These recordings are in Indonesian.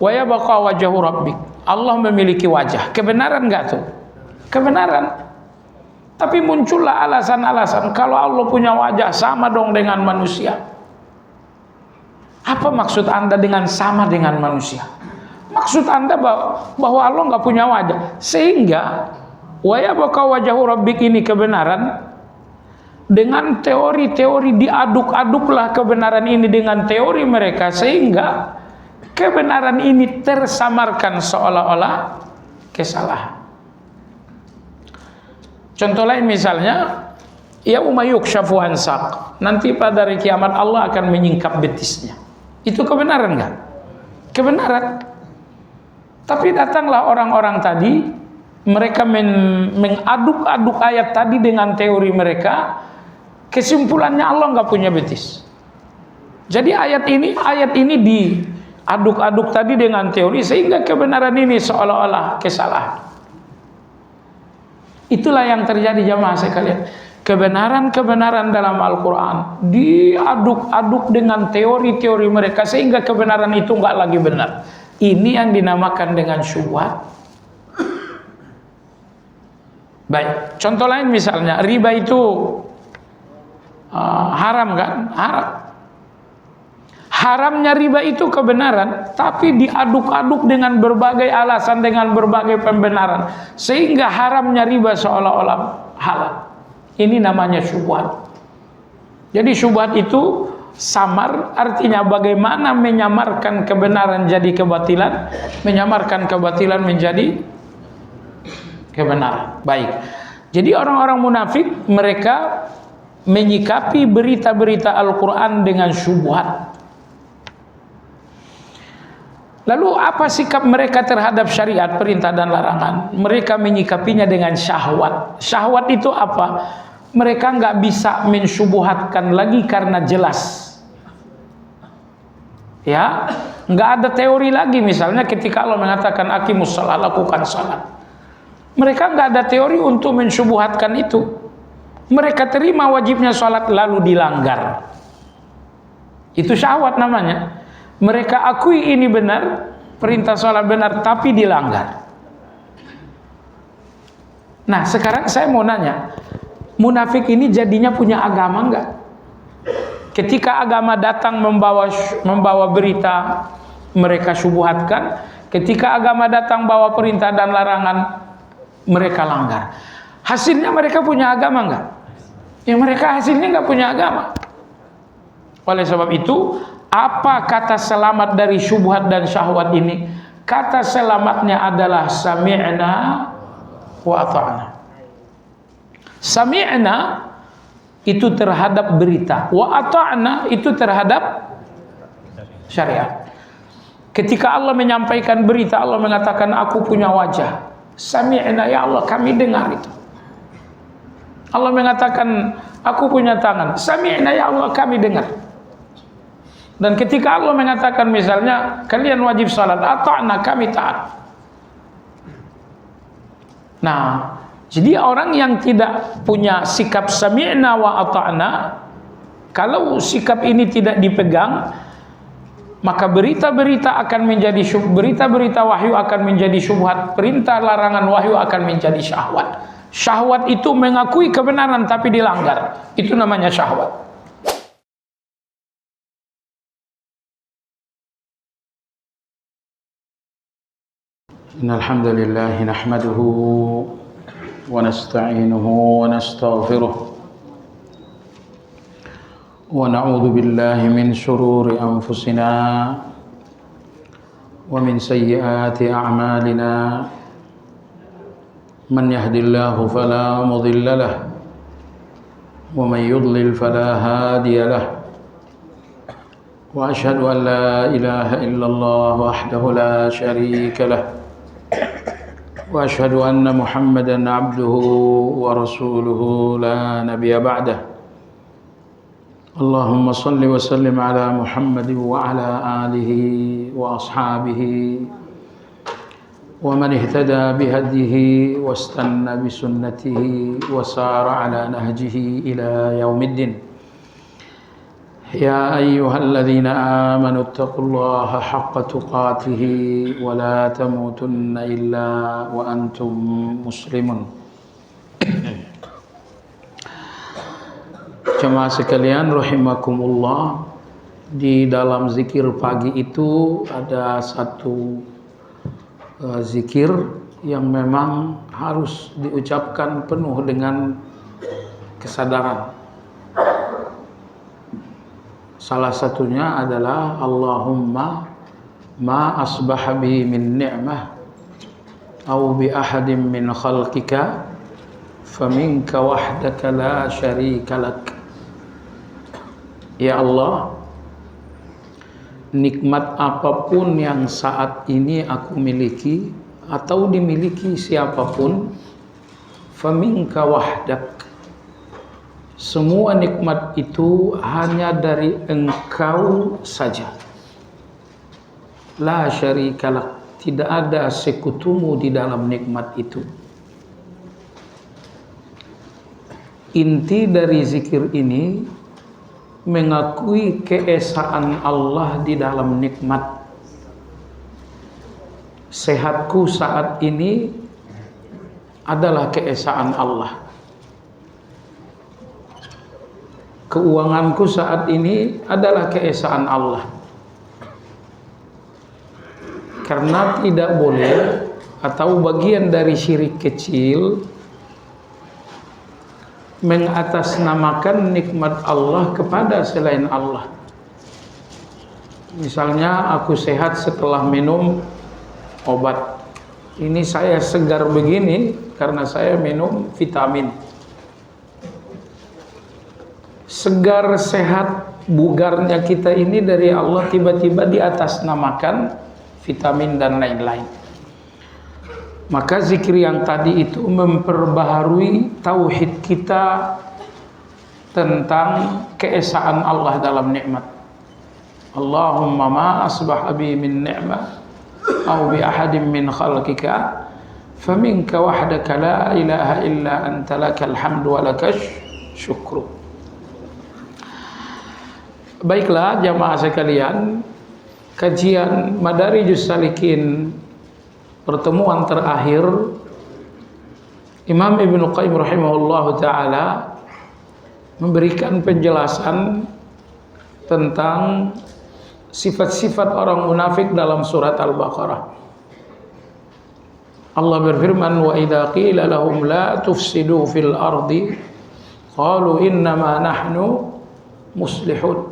Wa yabqa wajhu rabbik. Allah memiliki wajah. Kebenaran enggak tuh? Kebenaran. Tapi muncullah alasan-alasan, kalau Allah punya wajah sama dong dengan manusia. Apa maksud Anda dengan sama dengan manusia? Maksud Anda bahwa Allah nggak punya wajah, sehingga wa yabqa wajhu rabbik ini kebenaran. Dengan teori-teori diaduk-aduklah kebenaran ini dengan teori mereka, sehingga kebenaran ini tersamarkan seolah-olah kesalahan. Contoh lain misalnya, yauma yukshafu an saq. Nanti pada hari kiamat Allah akan menyingkap betisnya. Itu kebenaran enggak? Kebenaran. Tapi datanglah orang-orang tadi, mereka mengaduk-aduk ayat tadi dengan teori mereka. Kesimpulannya Allah enggak punya betis. Jadi ayat ini diaduk-aduk tadi dengan teori, sehingga kebenaran ini seolah-olah kesalahan. Itulah yang terjadi jamaah sekalian. Kebenaran-kebenaran dalam Al-Quran diaduk-aduk dengan teori-teori mereka, sehingga kebenaran itu enggak lagi benar. Ini yang dinamakan dengan syubhat. Baik, contoh lain misalnya, riba itu haram kan? Haram. Haramnya riba itu kebenaran, tapi diaduk-aduk dengan berbagai alasan, dengan berbagai pembenaran, sehingga haramnya riba seolah-olah halal. Ini namanya syubhat. Jadi syubhat itu samar, artinya bagaimana menyamarkan kebenaran jadi kebatilan, menyamarkan kebatilan menjadi kebenaran. Baik. Jadi orang-orang munafik mereka menyikapi berita-berita Al-Quran dengan syubhat. Lalu apa sikap mereka terhadap syariat, perintah dan larangan? Mereka menyikapinya dengan syahwat. Syahwat itu apa? Mereka nggak bisa mensyubuhatkan lagi karena jelas. Ya, nggak ada teori lagi. Misalnya ketika Allah mengatakan aqimus shalah, lakukan salat. Mereka nggak ada teori untuk mensyubuhatkan itu. Mereka terima wajibnya salat lalu dilanggar. Itu syahwat namanya. Mereka akui ini benar, perintah sholat benar, tapi dilanggar. Nah, sekarang saya mau nanya, munafik ini jadinya punya agama enggak? Ketika agama datang membawa berita, mereka syubhatkan. Ketika agama datang bawa perintah dan larangan, mereka langgar. Hasilnya mereka punya agama enggak? Ya, mereka hasilnya enggak punya agama. Oleh sebab itu, apa kata selamat dari syubhat dan syahwat ini? Kata selamatnya adalah sami'na wa ata'na. Sami'na itu terhadap berita, wa ata'na itu terhadap syariat. Ketika Allah menyampaikan berita, Allah mengatakan aku punya wajah. Sami'na, ya Allah kami dengar itu. Allah mengatakan aku punya tangan. Sami'na, ya Allah kami dengar. Dan ketika Allah mengatakan misalnya kalian wajib salat, ata'na, kami taat. Nah, jadi orang yang tidak punya sikap sami'na wa ata'na, kalau sikap ini tidak dipegang, maka berita-berita akan menjadi berita-berita wahyu akan menjadi syubhat, perintah larangan wahyu akan menjadi syahwat. Syahwat itu mengakui kebenaran tapi dilanggar. Itu namanya syahwat. Innal hamdalillah nahmaduhu wa nasta'inuhu wa nastaghfiruh wa na'udzu billahi min shururi anfusina wa min sayyiati a'malina man yahdihillahu fala mudilla lahu wa man yudlil fala hadiya lahu wa ashhadu an la ilaha illallah wahdahu la syarika lahu wa ashhadu anna Muhammadan abduhu wa rasuluhu la nabiyya ba'dah. Allahumma salli wa sallim ala Muhammad wa ala alihi wa ashabihi wa man ihtada bihadihi wa istanna bi sunnatihi wa sara ala nahjihi ila yaumiddin. يا أيها الذين آمنوا اتقوا الله حق تقاته ولا تموتن إلا وأنتم مسلمون. Jemaah sekalian rahimakumullah, di dalam zikir pagi itu ada satu zikir yang memang harus diucapkan penuh dengan kesadaran. Salah satunya adalah Allahumma ma asbaha bi min ni'mah aw bi ahadin min khalqika faminka wahdaka la syarika lak. Ya Allah, nikmat apapun yang saat ini aku miliki atau dimiliki siapapun, faminka wahdak, semua nikmat itu hanya dari Engkau saja. La syarikalak, tidak ada sekutumu di dalam nikmat itu. Inti dari zikir ini mengakui keesaan Allah di dalam nikmat. Sehatku saat ini adalah keesaan Allah. Keuanganku saat ini adalah keesaan Allah. Karena tidak boleh, atau bagian dari syirik kecil, mengatasnamakan nikmat Allah kepada selain Allah. Misalnya aku sehat setelah minum obat. Ini saya segar begini karena saya minum vitamin. Segar, sehat, bugarnya kita ini dari Allah, tiba-tiba diatasnamakan vitamin dan lain-lain. Maka zikir yang tadi itu memperbaharui tauhid kita tentang keesaan Allah dalam nikmat. Allahumma ma asbah bi min ni'mah aw bi ahadin min khalqika faminka wahdaka la ilaha illa anta lakal hamdu wa lakash syukru. Baiklah jamaah sekalian, kajian Madarijus Salikin pertemuan terakhir, Imam Ibnu Qayyim rahimahullahu taala memberikan penjelasan tentang sifat-sifat orang munafik dalam surat Al-Baqarah. Allah berfirman, wa idza qila lahum la tufsidu fil ardi qalu innama nahnu muslihun.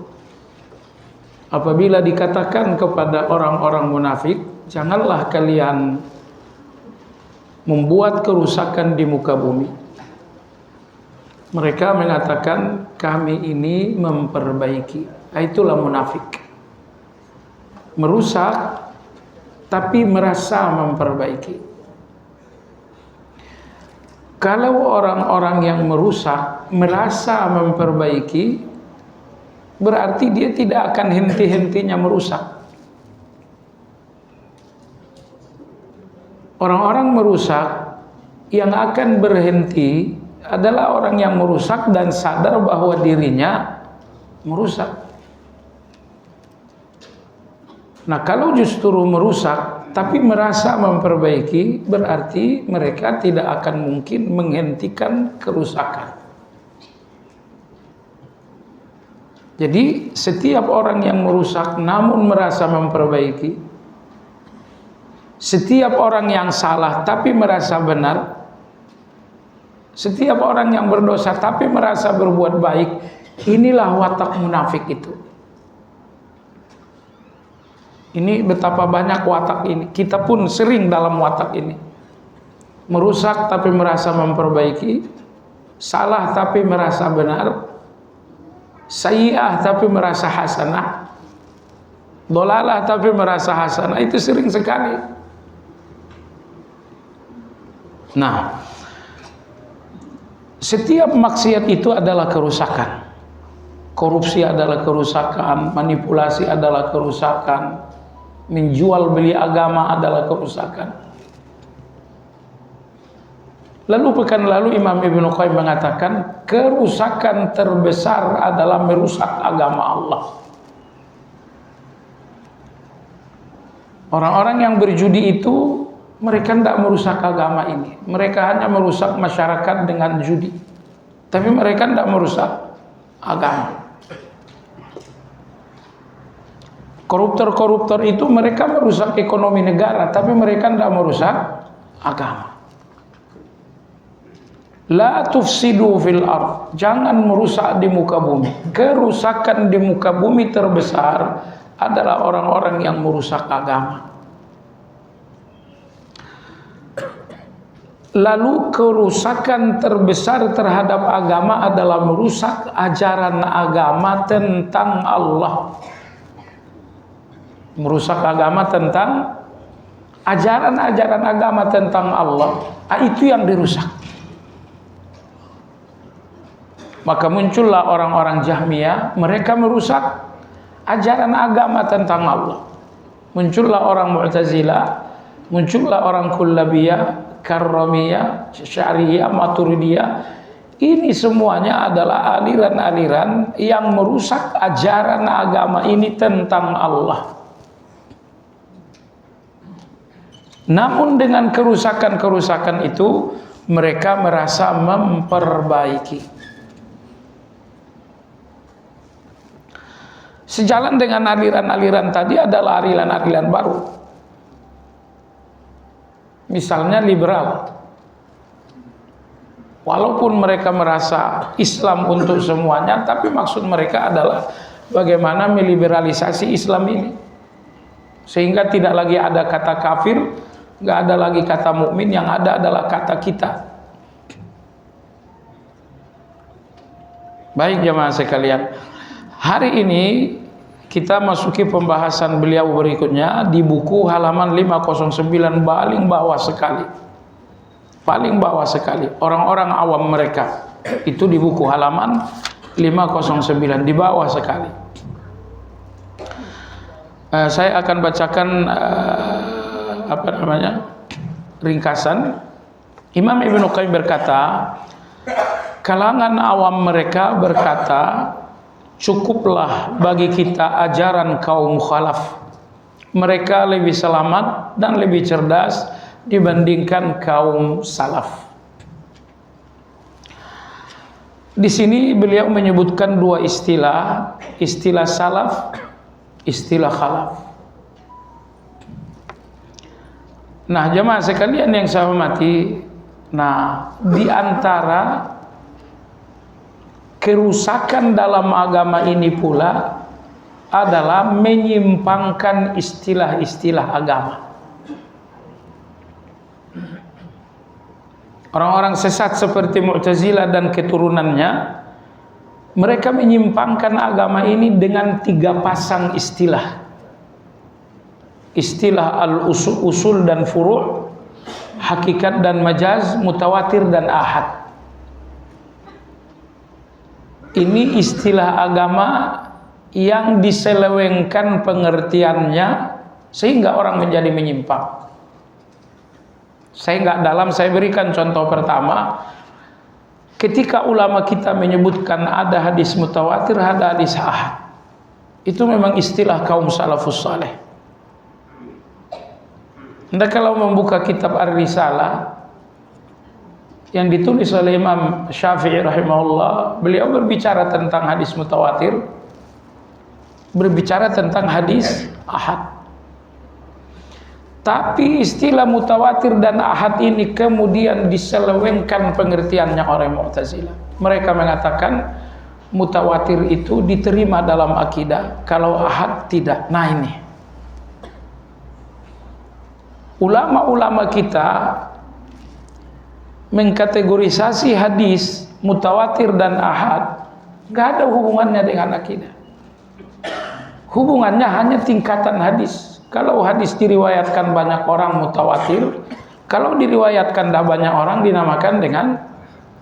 Apabila dikatakan kepada orang-orang munafik, janganlah kalian membuat kerusakan di muka bumi. Mereka mengatakan kami ini memperbaiki. Itulah munafik. Merusak tapi merasa memperbaiki. Kalau orang-orang yang merusak merasa memperbaiki, berarti dia tidak akan henti-hentinya merusak. Orang-orang merusak yang akan berhenti adalah orang yang merusak dan sadar bahwa dirinya merusak. Nah, kalau justru merusak tapi merasa memperbaiki, berarti mereka tidak akan mungkin menghentikan kerusakan. Jadi setiap orang yang merusak namun merasa memperbaiki, setiap orang yang salah tapi merasa benar, setiap orang yang berdosa tapi merasa berbuat baik, inilah watak munafik itu. Ini betapa banyak watak ini. Kita pun sering dalam watak ini. Merusak tapi merasa memperbaiki, salah tapi merasa benar, sayyi'ah tapi merasa hasanah, dolalah tapi merasa hasanah. Itu sering sekali. Nah, setiap maksiat itu adalah kerusakan. Korupsi adalah kerusakan, manipulasi adalah kerusakan, menjual beli agama adalah kerusakan. Lalu pekan lalu Imam Ibnu Qayyim mengatakan kerusakan terbesar adalah merusak agama Allah. Orang-orang yang berjudi itu mereka tidak merusak agama ini. Mereka hanya merusak masyarakat dengan judi. Tapi mereka tidak merusak agama. Koruptor-koruptor itu mereka merusak ekonomi negara, tapi mereka tidak merusak agama. La tufsidu fil ard, jangan merusak di muka bumi. Kerusakan di muka bumi terbesar adalah orang-orang yang merusak agama. Lalu kerusakan terbesar terhadap agama adalah merusak ajaran agama tentang Allah. Merusak agama tentang ajaran-ajaran agama tentang Allah, itu yang dirusak. Maka muncullah orang-orang Jahmiyah, mereka merusak ajaran agama tentang Allah. Muncullah orang Mu'tazilah, muncullah orang Kullabiyah, Karramiyah, Syariyah, Maturidiyah. Ini semuanya adalah aliran-aliran yang merusak ajaran agama ini tentang Allah. Namun dengan kerusakan-kerusakan itu mereka merasa memperbaiki. Sejalan dengan aliran-aliran tadi adalah aliran-aliran baru. Misalnya liberal. Walaupun mereka merasa Islam untuk semuanya, tapi maksud mereka adalah bagaimana meliberalisasi Islam ini. Sehingga tidak lagi ada kata kafir, nggak ada lagi kata mukmin, yang ada adalah kata kita. Baik jemaah sekalian, hari ini kita masuki pembahasan beliau berikutnya di buku halaman 509, paling bawah sekali. Paling bawah sekali. Orang-orang awam mereka. Itu di buku halaman 509, di bawah sekali. Saya akan bacakan ringkasan. Imam Ibnu Qayyim berkata, kalangan awam mereka berkata, cukuplah bagi kita ajaran kaum khalaf. Mereka lebih selamat dan lebih cerdas dibandingkan kaum salaf. Di sini beliau menyebutkan dua istilah, istilah salaf, istilah khalaf. Nah, jemaah sekalian yang saya hormati, nah di antara kerusakan dalam agama ini pula adalah menyimpangkan istilah-istilah agama. Orang-orang sesat seperti Mu'tazilah dan keturunannya, mereka menyimpangkan agama ini dengan 3 pasang istilah. Istilah al-usul dan furu', hakikat dan majaz, mutawatir dan ahad. Ini istilah agama yang diselewengkan pengertiannya sehingga orang menjadi menyimpang. Saya nggak dalam, saya berikan contoh pertama. Ketika ulama kita menyebutkan ada hadis mutawatir, ada hadis ahad, itu memang istilah kaum salafus saleh. Anda kalau membuka kitab Ar-Risalah yang ditulis oleh Imam Syafi'i rahimahullah, beliau berbicara tentang hadis mutawatir, berbicara tentang hadis ahad. Tapi istilah mutawatir dan ahad ini kemudian diselewengkan pengertiannya oleh Mu'tazilah. Mereka mengatakan mutawatir itu diterima dalam akidah, kalau ahad tidak. Nah ini ulama-ulama kita mengkategorisasi hadis mutawatir dan ahad gak ada hubungannya dengan akidah. Hubungannya hanya tingkatan hadis. Kalau hadis diriwayatkan banyak orang mutawatir, kalau diriwayatkan tidak banyak orang dinamakan dengan,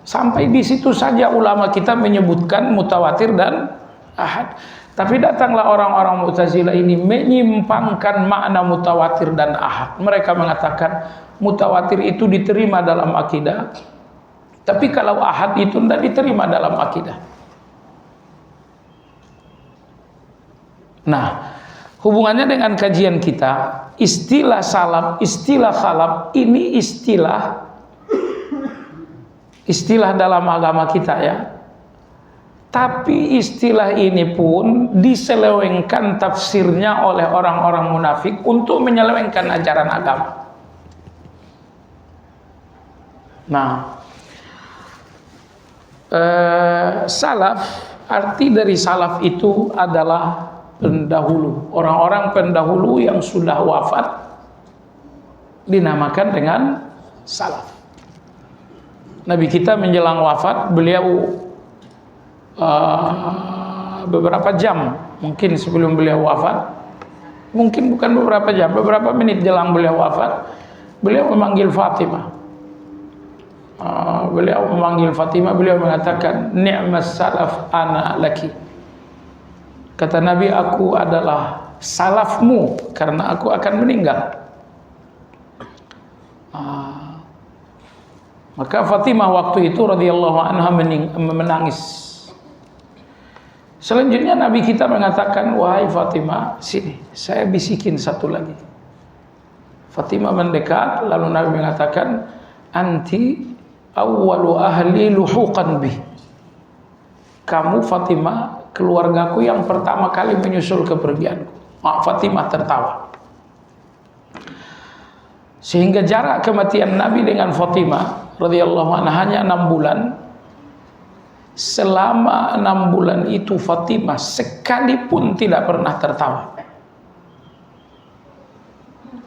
sampai di situ saja ulama kita menyebutkan mutawatir dan ahad. Tapi datanglah orang-orang Mu'tazilah ini menyimpangkan makna mutawatir dan ahad. Mereka mengatakan mutawatir itu diterima dalam akidah, tapi kalau ahad itu tidak diterima dalam akidah. Nah, hubungannya dengan kajian kita, istilah salaf, istilah khalaf ini istilah dalam agama kita ya. Tapi istilah ini pun diselewengkan tafsirnya oleh orang-orang munafik untuk menyelewengkan ajaran agama. Nah, salaf, arti dari salaf itu adalah pendahulu. Orang-orang pendahulu yang sudah wafat dinamakan dengan salaf. Nabi kita menjelang wafat, beliau beberapa jam mungkin sebelum beliau wafat, mungkin bukan beberapa jam, beberapa menit jelang beliau wafat, beliau memanggil Fatimah. Beliau mengatakan, ni'mas salaf ana laki. Kata Nabi, aku adalah salafmu karena aku akan meninggal. Maka Fatimah waktu itu radhiyallahu anha menangis. Selanjutnya Nabi kita mengatakan, wahai Fatimah, sini, saya bisikin satu lagi. Fatimah mendekat, lalu Nabi mengatakan, anti awwalu ahli luhuqan bih. Kamu Fatimah, keluargaku yang pertama kali menyusul kepergianku. Fatimah tertawa. Sehingga jarak kematian Nabi dengan Fatimah radhiyallahu anha hanya 6 bulan. Selama 6 bulan itu Fatimah sekalipun tidak pernah tertawa.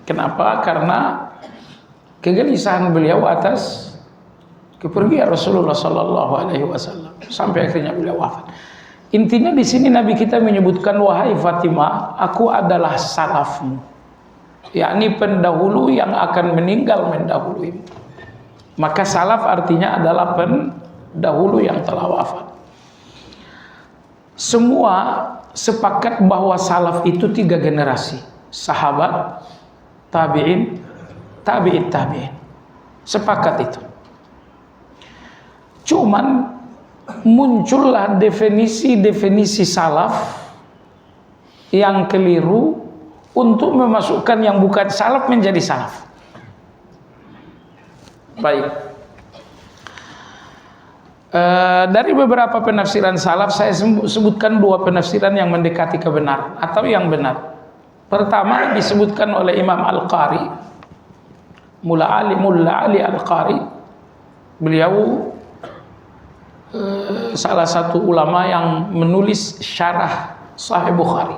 Kenapa? Karena kegelisahan beliau atas kepergian Rasulullah sallallahu alaihi wasallam sampai akhirnya beliau wafat. Intinya di sini Nabi kita menyebutkan, wahai Fatimah, aku adalah salafmu, yakni pendahulu yang akan meninggal mendahuluimu. Maka salaf artinya adalah pendahulu yang telah wafat. Semua sepakat bahwa salaf itu 3 generasi, sahabat, tabi'in, tabi'it tabi'in. Sepakat itu. Cuman muncullah definisi salaf yang keliru untuk memasukkan yang bukan salaf menjadi salaf. Baik. Dari beberapa penafsiran salaf, saya sebutkan 2 penafsiran yang mendekati kebenaran atau yang benar. Pertama disebutkan oleh Imam Al-Qari, Mulla Ali Al-Qari. Beliau salah satu ulama yang menulis syarah Sahih Bukhari.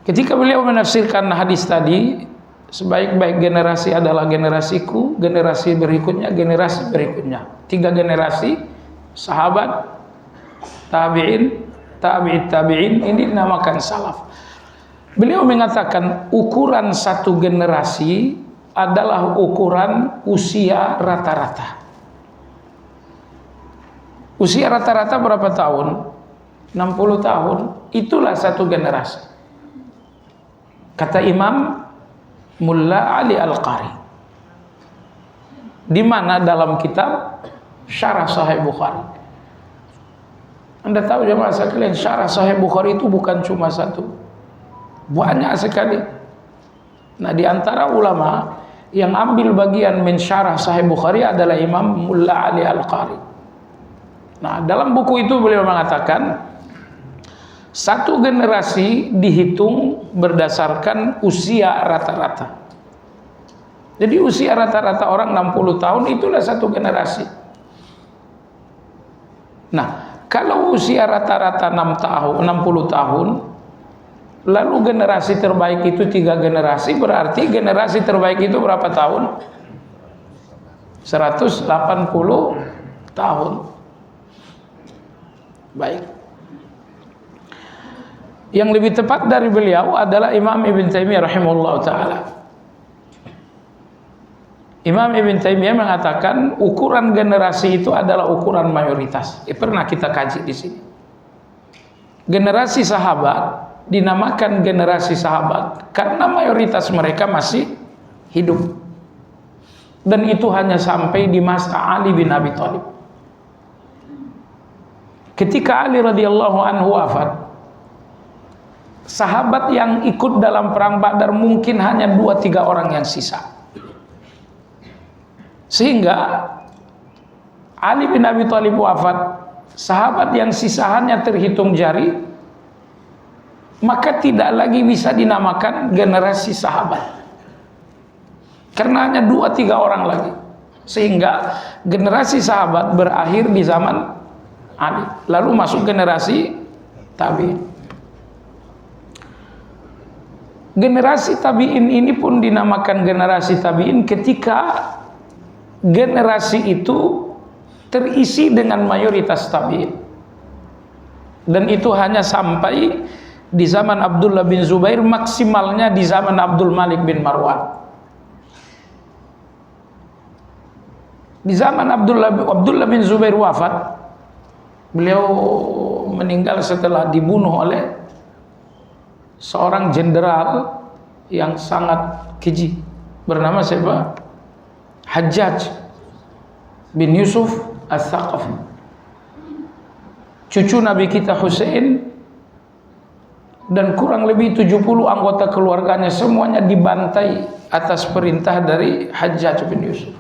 Ketika beliau menafsirkan hadis tadi, sebaik-baik generasi adalah generasiku, generasi berikutnya, generasi berikutnya. 3 generasi, sahabat, tabi'in, tabi'it tabi'in, ini dinamakan salaf. Beliau mengatakan ukuran satu generasi adalah ukuran usia rata-rata. Usia rata-rata berapa tahun? 60 tahun. Itulah satu generasi. Kata Imam Mulla Ali Al-Qari. Di mana dalam kitab Syarah Sahih Bukhari. Anda tahu jemaah sekalian, Syarah Sahih Bukhari itu bukan cuma satu. Banyak sekali. Nah, di antara ulama yang ambil bagian mensyarah Sahih Bukhari adalah Imam Mulla Ali Al-Qari. Nah, dalam buku itu beliau mengatakan, satu generasi dihitung berdasarkan usia rata-rata. Jadi usia rata-rata orang 60 tahun itulah satu generasi. Nah, kalau usia rata-rata 60 tahun, lalu generasi terbaik itu 3 generasi, berarti generasi terbaik itu berapa tahun? 180 tahun. Baik. Yang lebih tepat dari beliau adalah Imam Ibn Taimiyah rahimahullah ta'ala. Imam Ibn Taimiyah mengatakan ukuran generasi itu adalah ukuran mayoritas. Pernah kita kaji di sini. Generasi sahabat dinamakan generasi sahabat karena mayoritas mereka masih hidup. Dan itu hanya sampai di masa Ali bin Abi Thalib. Ketika Ali radhiyallahu anhu wafat, sahabat yang ikut dalam perang Badar mungkin hanya 2-3 orang yang sisa. Sehingga Ali bin Abi Thalib wafat, sahabat yang sisa hanya terhitung jari, maka tidak lagi bisa dinamakan generasi sahabat. Karena hanya 2-3 orang lagi. Sehingga generasi sahabat berakhir di zaman Ali. Lalu masuk generasi tabi'in. Generasi tabi'in ini pun dinamakan generasi tabi'in ketika generasi itu terisi dengan mayoritas tabi'in. Dan itu hanya sampai di zaman Abdullah bin Zubair, maksimalnya di zaman Abdul Malik bin Marwan. Di zaman Abdullah bin Zubair wafat, beliau meninggal setelah dibunuh oleh seorang jenderal yang sangat keji bernama siapa? Hajjaj bin Yusuf Al-Thaqafi, cucu Nabi kita Hussein, dan kurang lebih 70 anggota keluarganya semuanya dibantai atas perintah dari Hajjaj bin Yusuf.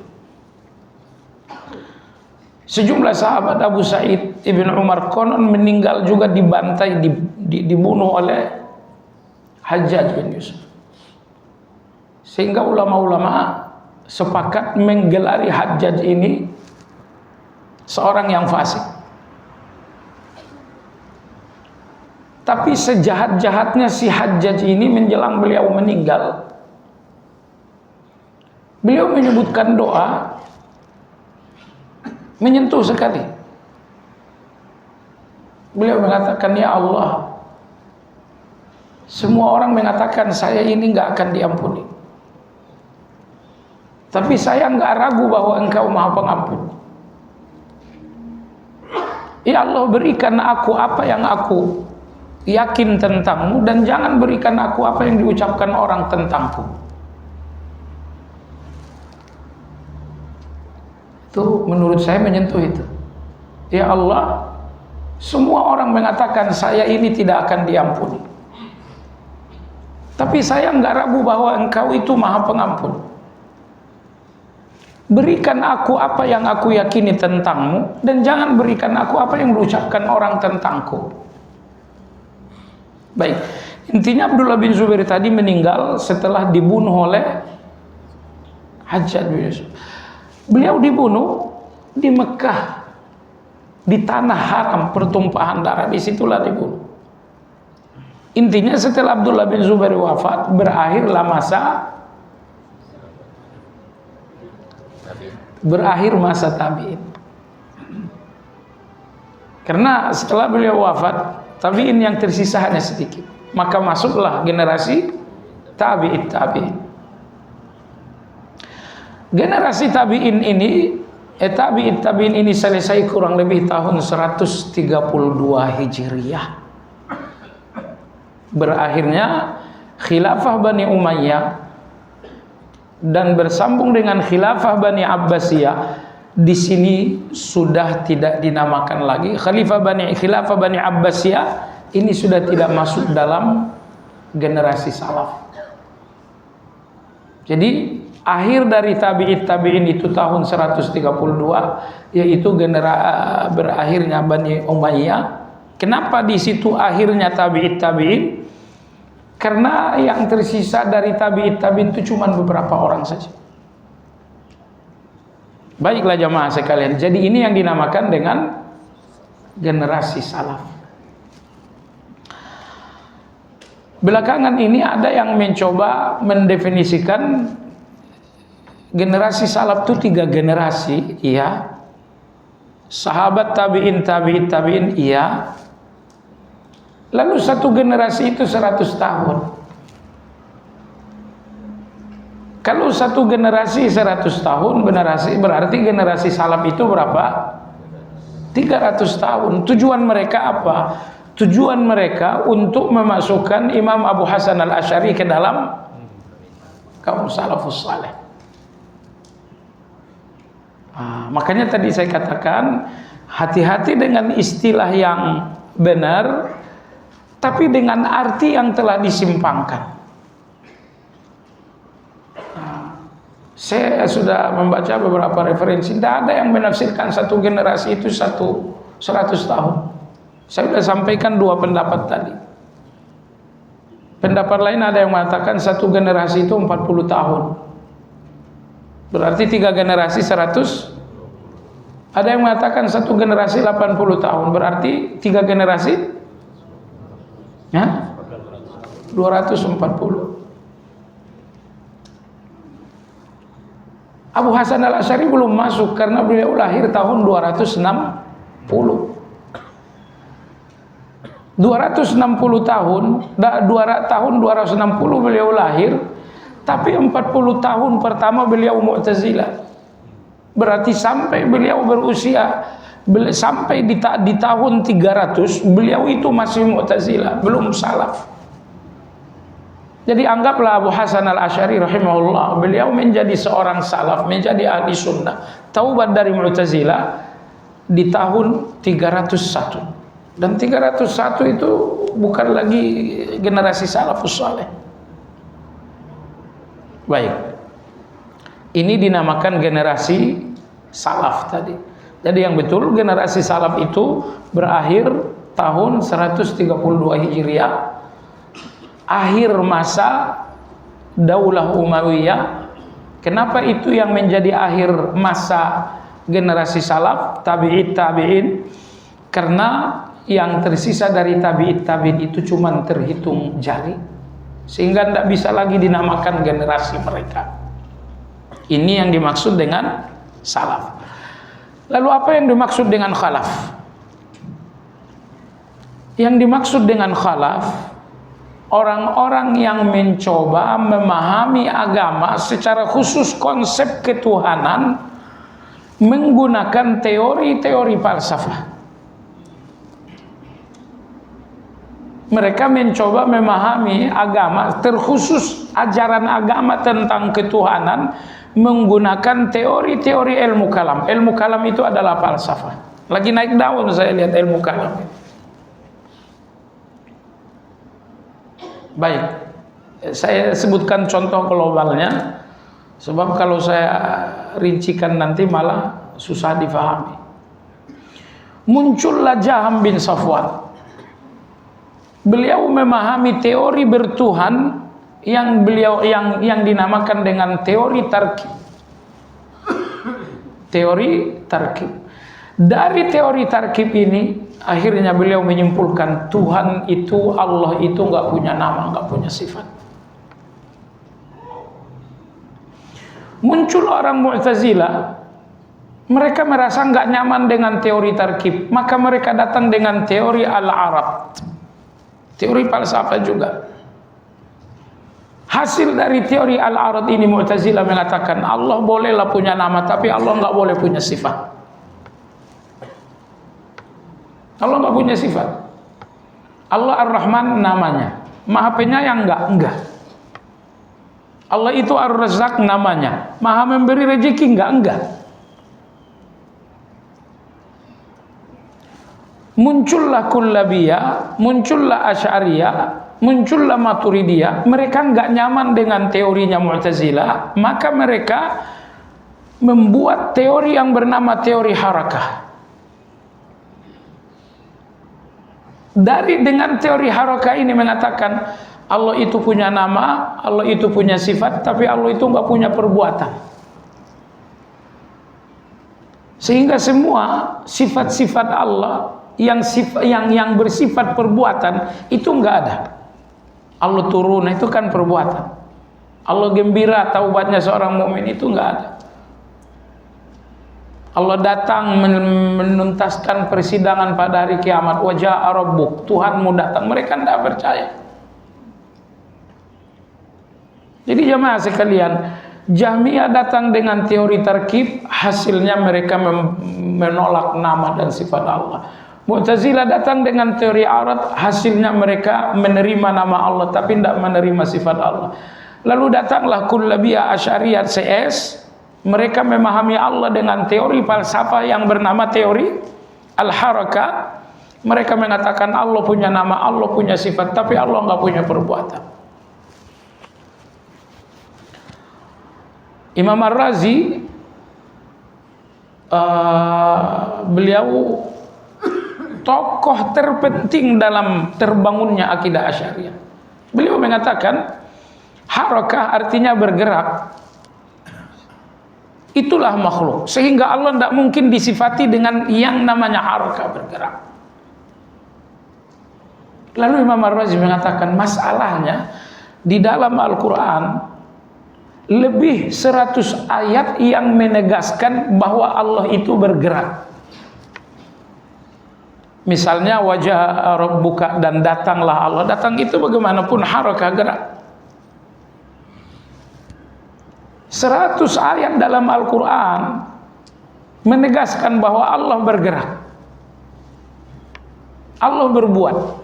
Sejumlah sahabat Abu Sa'id Ibn Umar konon meninggal juga dibantai, dibunuh oleh Hajjaj bin Yusuf. Sehingga ulama-ulama sepakat menggelari Hajjaj ini seorang yang fasik. Tapi sejahat-jahatnya si Hajjaj ini menjelang beliau meninggal, beliau menyebutkan doa menyentuh sekali. Beliau mengatakan, ya Allah, semua orang mengatakan saya ini nggak akan diampuni, tapi saya nggak ragu bahwa Engkau Maha Pengampun. Ya Allah, berikan aku apa yang aku yakin tentang-Mu, dan jangan berikan aku apa yang diucapkan orang tentangku. Itu menurut saya menyentuh itu. Ya Allah, semua orang mengatakan saya ini tidak akan diampuni, tapi saya nggak ragu bahwa Engkau itu Maha Pengampun. Berikan aku apa yang aku yakini tentang-Mu, dan jangan berikan aku apa yang diucapkan orang tentangku. Baik, intinya Abdullah bin Zubair tadi meninggal setelah dibunuh oleh Hajjaj bin Yusuf. Beliau dibunuh di Mekah, di tanah haram pertumpahan darah, disitulah dibunuh. Intinya setelah Abdullah bin Zubair wafat, berakhirlah masa tabi'in. Karena setelah beliau wafat, tabi'in yang tersisa hanya sedikit, maka masuklah generasi tabi'in. Generasi tabi'in ini tabi'in ini selesai kurang lebih tahun 132 Hijriyah. Berakhirnya khilafah Bani Umayyah dan bersambung dengan khilafah Bani Abbasiyah. Di sini sudah tidak dinamakan lagi khilafah Bani Abbasiyah, ini sudah tidak masuk dalam generasi salaf. Jadi akhir dari tabi'in itu tahun 132, yaitu berakhirnya Bani Umayyah. Kenapa di situ akhirnya tabi'in? Karena yang tersisa dari tabi'in itu cuma beberapa orang saja. Baiklah jamaah sekalian, jadi ini yang dinamakan dengan generasi salaf. Belakangan ini ada yang mencoba mendefinisikan generasi salaf itu 3 generasi, iya. Sahabat tabi'in, iya. Lalu satu generasi itu 100 tahun. Kalau satu generasi 100 tahun, berarti generasi salaf itu berapa? 300 tahun. Tujuan mereka apa? Tujuan mereka untuk memasukkan Imam Abu Hasan al-Asy'ari ke dalam kaum salafus saleh. Makanya tadi saya katakan, hati-hati dengan istilah yang benar, tapi dengan arti yang telah disimpangkan. Saya sudah membaca beberapa referensi, tidak ada yang menafsirkan satu generasi itu 100 tahun. Saya sudah sampaikan dua pendapat tadi. Pendapat lain ada yang mengatakan satu generasi itu 40 tahun. Berarti 3 generasi 100. Ada yang mengatakan satu generasi 80 tahun. Berarti 3 generasi 240. Abu Hasan al-Asy'ari belum masuk karena beliau lahir tahun 260. 260 tahun, tahun 260 beliau lahir, tapi 40 tahun pertama beliau Mu'tazilah. Berarti sampai beliau berusia sampai di tahun 300 beliau itu masih Mu'tazilah, belum salaf. Jadi anggaplah Abu Hasan al-Asy'ari rahimahullah, beliau menjadi seorang salaf, menjadi ahli sunnah, taubat dari Mu'tazilah di tahun 301. Dan 301 itu bukan lagi generasi salafus saleh. Baik. Ini dinamakan generasi salaf tadi. Jadi yang betul generasi salaf itu berakhir tahun 132 Hijriah. Akhir masa Daulah Umayyah. Kenapa itu yang menjadi akhir masa generasi salaf, tabi'in? Karena yang tersisa dari tabi'in itu cuma terhitung jari, sehingga tidak bisa lagi dinamakan generasi mereka. Ini yang dimaksud dengan salaf. Lalu apa yang dimaksud dengan khalaf? Yang dimaksud dengan khalaf, orang-orang yang mencoba memahami agama secara khusus konsep ketuhanan menggunakan teori-teori falsafah. Mereka mencoba memahami agama, terkhusus ajaran agama tentang ketuhanan, menggunakan teori-teori ilmu kalam. Ilmu kalam itu adalah falsafah. Lagi naik daun saya lihat ilmu kalam. Baik, saya sebutkan contoh globalnya, sebab kalau saya rincikan nanti malah susah difahami. Muncullah Jaham bin Safwan. Beliau memahami teori bertuhan yang dinamakan dengan teori tarkib. Teori tarkib. Dari teori tarkib ini akhirnya beliau menyimpulkan Tuhan itu, Allah itu nggak punya nama, nggak punya sifat. Muncul orang Mu'tazilah, mereka merasa nggak nyaman dengan teori tarkib, maka mereka datang dengan teori al-arad, teori falsafah juga. Hasil dari teori al-arad ini Mu'tazilah mengatakan Allah bolehlah punya nama, tapi Allah nggak boleh punya sifat. Allah nggak punya sifat. Allah Ar-Rahman namanya, Maha Penyayang enggak. Allah itu Ar-Razzaq namanya, Maha memberi rezeki enggak. Muncullah Kullabiyah, muncullah Asy'ariyah, muncullah Maturidiyah. Mereka enggak nyaman dengan teorinya Mu'tazilah, maka mereka membuat teori yang bernama teori harakah. Dengan teori harakah ini mengatakan Allah itu punya nama, Allah itu punya sifat, tapi Allah itu enggak punya perbuatan. Sehingga semua sifat-sifat Allah yang bersifat perbuatan itu enggak ada. Allah turun itu kan perbuatan. Allah gembira taubatnya seorang mukmin itu enggak ada. Allah datang menuntaskan persidangan pada hari kiamat, wajah Rabbuk, Tuhanmu datang. Mereka tidak percaya. Jadi jemaah sekalian, Jahmiyah datang dengan teori tarkib, hasilnya mereka menolak nama dan sifat Allah. Mu'tazilah datang dengan teori arat, hasilnya mereka menerima nama Allah tapi tidak menerima sifat Allah. Lalu datanglah Kullabiyah Asy'ariyah CS, mereka memahami Allah dengan teori falsafah yang bernama teori al-harakah. Mereka mengatakan Allah punya nama, Allah punya sifat, tapi Allah nggak punya perbuatan. Imam Ar-Razi, beliau tokoh terpenting dalam terbangunnya akidah Asy'ariyah. Beliau mengatakan harakah artinya bergerak, itulah makhluk, sehingga Allah tidak mungkin disifati dengan yang namanya harakah, bergerak. Lalu Imam Ar-Razi mengatakan masalahnya di dalam Al-Quran lebih 100 ayat yang menegaskan bahwa Allah itu bergerak. Misalnya wajah Rabbuka, dan datanglah Allah. Datang itu bagaimanapun harakah, gerak. 100 ayat dalam Al-Quran menegaskan bahwa Allah bergerak, Allah berbuat.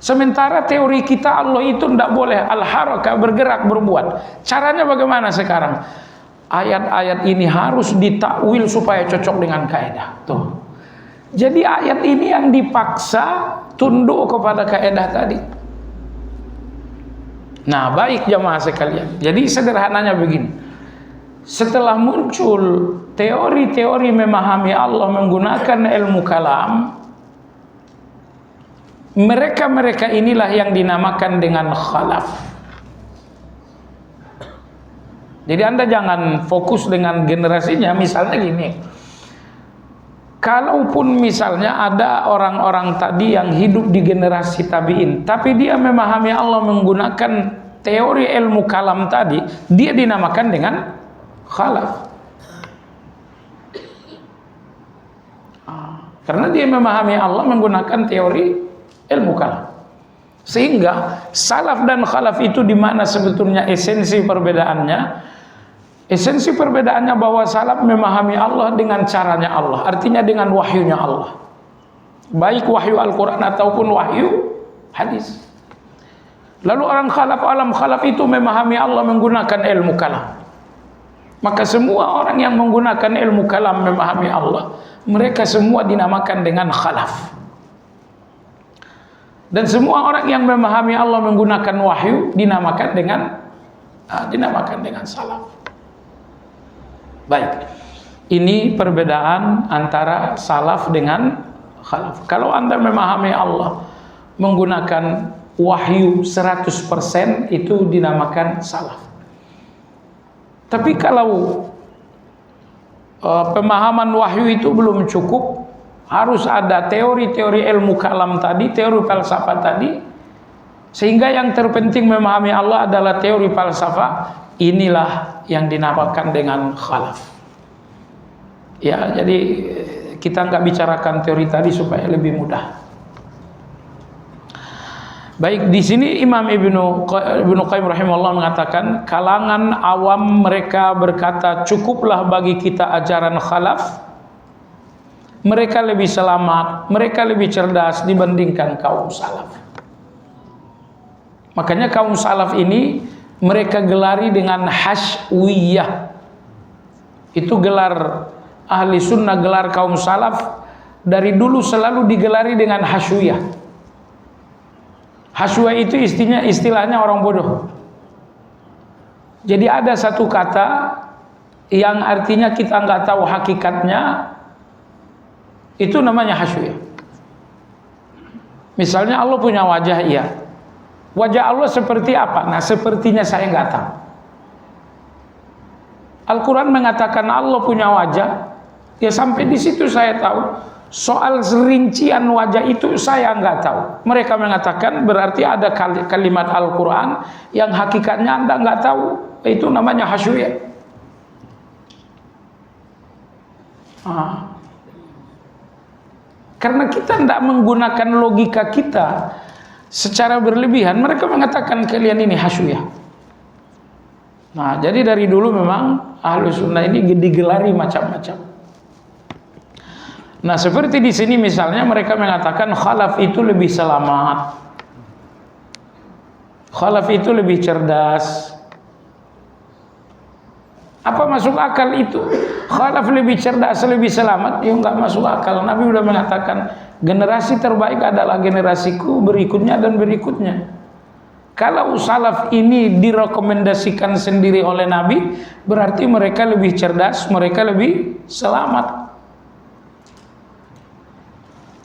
Sementara teori kita Allah itu tidak boleh al-harakah, bergerak, berbuat. Caranya bagaimana sekarang? Ayat-ayat ini harus ditakwil supaya cocok dengan kaidah. Tuh. Jadi ayat ini yang dipaksa tunduk kepada kaidah tadi. Nah, baik jamaah sekalian. Jadi sederhananya begini. Setelah muncul teori-teori memahami Allah menggunakan ilmu kalam, mereka inilah yang dinamakan dengan khalaf. Jadi Anda jangan fokus dengan generasinya. Misalnya gini, kalaupun misalnya ada orang-orang tadi yang hidup di generasi tabi'in, tapi dia memahami Allah menggunakan teori ilmu kalam tadi, dia dinamakan dengan khalaf. Karena dia memahami Allah menggunakan teori ilmu kalam. Sehingga salaf dan khalaf itu di mana sebetulnya esensi perbedaannya? Esensi perbedaannya bahwa salaf memahami Allah dengan caranya Allah, artinya dengan wahyunya Allah, baik wahyu Al-Quran ataupun wahyu hadis. Lalu orang khalaf, alam khalaf itu memahami Allah menggunakan ilmu kalam. Maka semua orang yang menggunakan ilmu kalam memahami Allah, mereka semua dinamakan dengan khalaf. Dan semua orang yang memahami Allah menggunakan wahyu dinamakan dengan salaf. Baik, ini perbedaan antara salaf dengan khalaf. Kalau Anda memahami Allah menggunakan wahyu 100%, itu dinamakan salaf. Tapi kalau pemahaman wahyu itu belum cukup, harus ada teori-teori ilmu kalam tadi, teori falsafah tadi, sehingga yang terpenting memahami Allah adalah teori falsafah. Inilah yang dinamakan dengan khalaf. Ya, jadi kita nggak bicarakan teori tadi supaya lebih mudah. Baik, di sini Imam Ibnu Qayyim rahimahullah mengatakan kalangan awam mereka berkata cukuplah bagi kita ajaran khalaf. Mereka lebih selamat, mereka lebih cerdas dibandingkan kaum salaf. Makanya kaum salaf ini mereka gelari dengan hasyawiyah. Itu gelar ahli sunnah, gelar kaum salaf dari dulu selalu digelari dengan hasyawiyah. Hasyawiyah itu istilahnya orang bodoh. Jadi ada satu kata yang artinya kita nggak tahu hakikatnya, itu namanya hasyawiyah. Misalnya Allah punya wajah, iya. Wajah Allah seperti apa? Nah, sepertinya saya nggak tahu. Al-Quran mengatakan Allah punya wajah, ya sampai di situ saya tahu. Soal rincian wajah itu saya nggak tahu. Mereka mengatakan berarti ada kalimat Al-Quran yang hakikatnya Anda nggak tahu. Itu namanya hasyawiyah. Karena kita tidak menggunakan logika kita secara berlebihan, mereka mengatakan kalian ini hasyawiyah. Nah, jadi dari dulu memang Ahlus Sunnah ini digelari macam-macam. Nah, seperti di sini misalnya mereka mengatakan khalaf itu lebih selamat. Khalaf itu lebih cerdas. Apa masuk akal itu? Khalaf lebih cerdas, lebih selamat? Ya enggak masuk akal. Nabi sudah mengatakan generasi terbaik adalah generasiku, berikutnya dan berikutnya. Kalau salaf ini direkomendasikan sendiri oleh Nabi, berarti mereka lebih cerdas, mereka lebih selamat.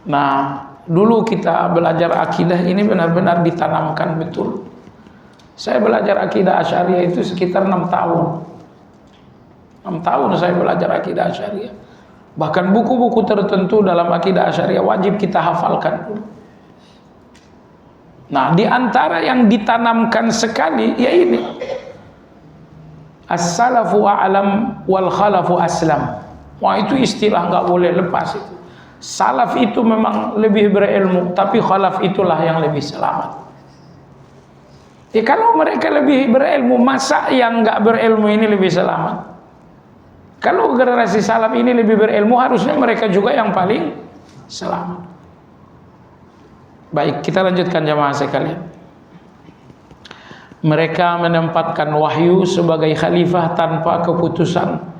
Nah, dulu kita belajar akidah ini benar-benar ditanamkan betul. Saya belajar akidah Asy'ariyah itu sekitar 6 tahun. 6 tahun saya belajar akidah Asy'ariyah. Bahkan buku-buku tertentu dalam akidah Asy'ariyah wajib kita hafalkan dulu. Nah, di antara yang ditanamkan sekali ya ini. As-salafu a'lam wal khalafu aslam. Wah, itu istilah nggak boleh lepas itu. Salaf itu memang lebih berilmu, tapi khalaf itulah yang lebih selamat. Ya, kalau mereka lebih berilmu, masa yang nggak berilmu ini lebih selamat? Kalau generasi salaf ini lebih berilmu, harusnya mereka juga yang paling selamat. Baik, kita lanjutkan jamaah sekalian. Mereka menempatkan wahyu sebagai khalifah tanpa keputusan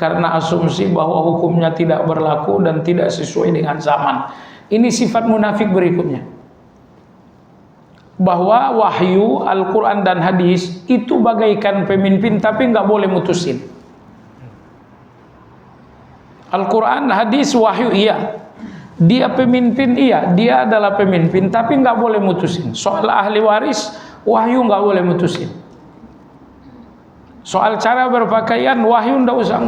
karena asumsi bahwa hukumnya tidak berlaku dan tidak sesuai dengan zaman. Ini sifat munafik berikutnya. Bahwa wahyu, Al-Quran dan hadis itu bagaikan pemimpin tapi nggak boleh mutusin. Al-Quran, hadis, wahyu iya. Dia pemimpin iya, dia adalah pemimpin tapi nggak boleh mutusin. Soal ahli waris, wahyu nggak boleh mutusin. Soal cara berpakaian, wahyu nggak usah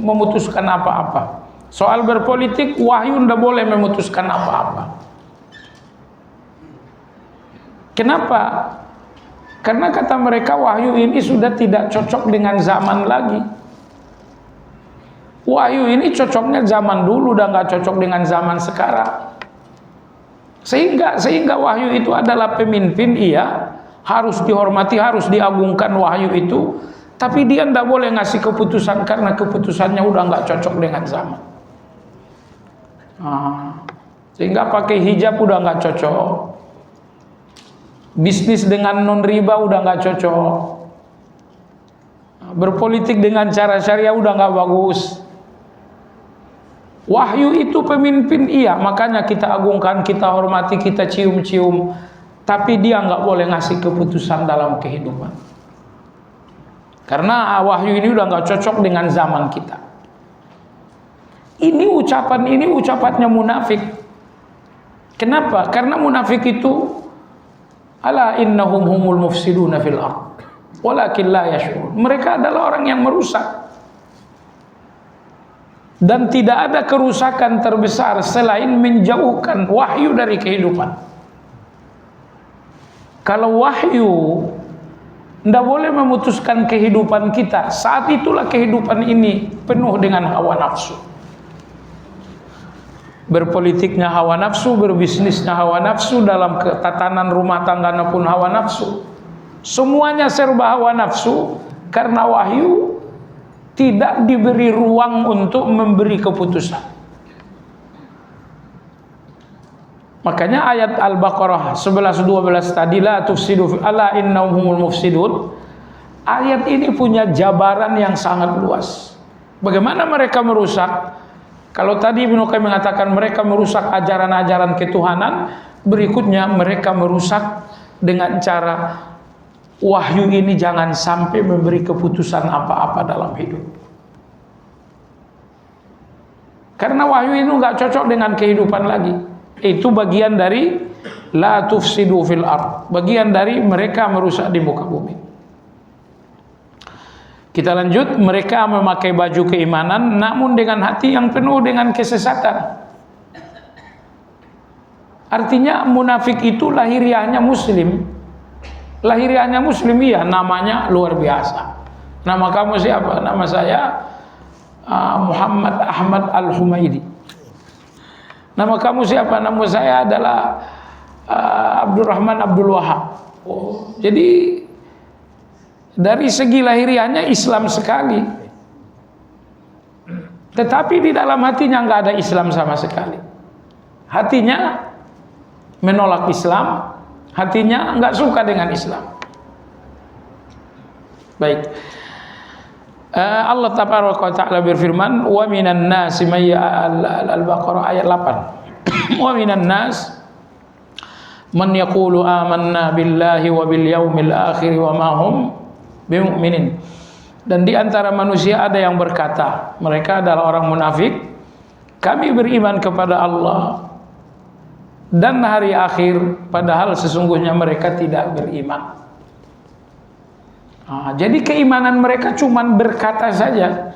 memutuskan apa-apa. Soal berpolitik, wahyu nggak boleh memutuskan apa-apa. Kenapa? Karena kata mereka wahyu ini sudah tidak cocok dengan zaman lagi. Wahyu ini cocoknya zaman dulu, udah nggak cocok dengan zaman sekarang. Sehingga wahyu itu adalah pemimpin, iya, harus dihormati, harus diagungkan wahyu itu, tapi dia nggak boleh ngasih keputusan karena keputusannya udah nggak cocok dengan zaman. Sehingga pakai hijab udah nggak cocok, bisnis dengan non riba udah nggak cocok, berpolitik dengan cara syariah udah nggak bagus. Wahyu itu pemimpin iya, makanya kita agungkan, kita hormati, kita cium-cium, tapi dia nggak boleh ngasih keputusan dalam kehidupan karena wahyu ini udah nggak cocok dengan zaman kita. Ini ucapannya munafik. Kenapa? Karena munafik itu ala innahum humul mufsiduna fil ardh walakin la yash'urun. Mereka adalah orang yang merusak. Dan tidak ada kerusakan terbesar selain menjauhkan wahyu dari kehidupan. Kalau wahyu tidak boleh memutuskan kehidupan kita, saat itulah kehidupan ini penuh dengan hawa nafsu. Berpolitiknya hawa nafsu, berbisnisnya hawa nafsu, dalam tatanan rumah tangganya pun hawa nafsu. Semuanya serba hawa nafsu karena wahyu tidak diberi ruang untuk memberi keputusan. Makanya ayat Al-Baqarah 11-12 tadi, la tufsidu ala innahum humul mufsidun. Ayat ini punya jabaran yang sangat luas. Bagaimana mereka merusak? Kalau tadi Ibnu Qayyim mengatakan mereka merusak ajaran-ajaran ketuhanan, berikutnya mereka merusak dengan cara wahyu ini jangan sampai memberi keputusan apa-apa dalam hidup. Karena wahyu ini nggak cocok dengan kehidupan lagi. Itu bagian dari la tufsidu fil ardh, bagian dari mereka merusak di muka bumi. Kita lanjut, mereka memakai baju keimanan namun dengan hati yang penuh dengan kesesatan. Artinya munafik itu lahiriahnya muslim. Lahiriahnya muslim, iya, namanya luar biasa. Nama kamu siapa? Nama saya Muhammad Ahmad Al-Humaidi. Nama kamu siapa? Nama saya adalah Abdurrahman Abdul Wahab. Jadi Dari segi lahiriahnya Islam sekali, tetapi di dalam hatinya nggak ada Islam sama sekali. Hatinya menolak Islam, hatinya nggak suka dengan Islam. Baik. Allah Tabaraka wa Ta'ala berfirman, wa minan nasi may Al-Baqarah ayat 8. Wa minan nas man yaqulu amanna billahi wa bil yaumil akhir wa ma hum bimu'minin. Dan di antara manusia ada yang berkata, mereka adalah orang munafik, kami beriman kepada Allah dan hari akhir, padahal sesungguhnya mereka tidak beriman. Jadi keimanan mereka cuman berkata saja.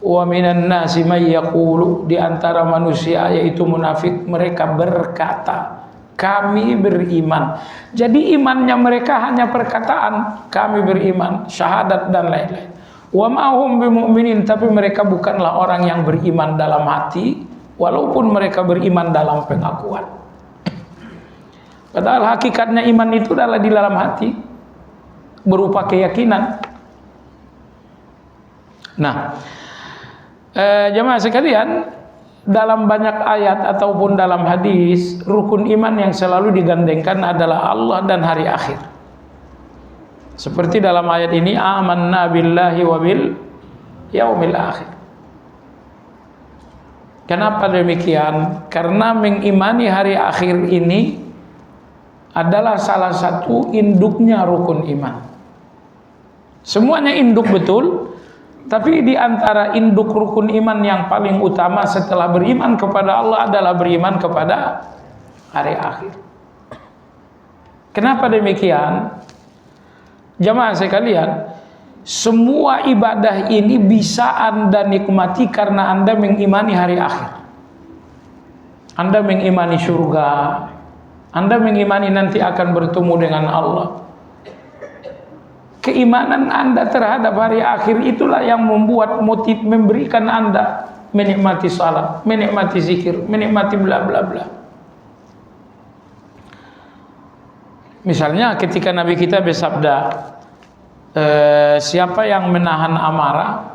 Wa minan nasi may yaqulu, di antara manusia yaitu munafik, mereka berkata kami beriman. Jadi imannya mereka hanya perkataan, kami beriman, syahadat dan lain-lain. Wa ma hum bimu'minin, tapi mereka bukanlah orang yang beriman dalam hati, walaupun mereka beriman dalam pengakuan. Padahal hakikatnya iman itu adalah di dalam hati, berupa keyakinan. Nah, jemaah sekalian, dalam banyak ayat ataupun dalam hadis, rukun iman yang selalu digandengkan adalah Allah dan hari akhir. Seperti dalam ayat ini, amanna billahi wa bil yaumil akhir. Kenapa demikian? Karena mengimani hari akhir ini adalah salah satu induknya rukun iman. Semuanya induk betul, tapi di antara induk rukun iman yang paling utama setelah beriman kepada Allah adalah beriman kepada hari akhir. Kenapa demikian? Jamaah sekalian, semua ibadah ini bisa Anda nikmati karena Anda mengimani hari akhir. Anda mengimani surga, Anda mengimani nanti akan bertemu dengan Allah. Keimanan Anda terhadap hari akhir itulah yang membuat motif memberikan Anda menikmati salat, menikmati zikir, menikmati bla bla bla. Misalnya ketika Nabi kita bersabda, siapa yang menahan amarah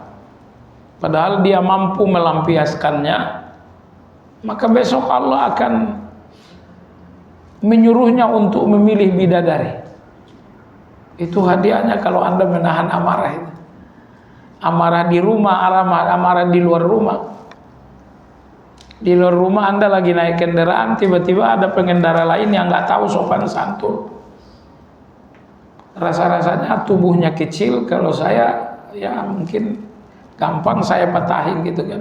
padahal dia mampu melampiaskannya, maka besok Allah akan menyuruhnya untuk memilih bidadari. Itu hadiahnya kalau Anda menahan amarah itu. Amarah di rumah, amarah di luar rumah. Di luar rumah Anda lagi naik kendaraan, tiba-tiba ada pengendara lain yang nggak tahu sopan santun. Rasa-rasanya tubuhnya kecil, kalau saya ya mungkin gampang saya patahin gitu kan.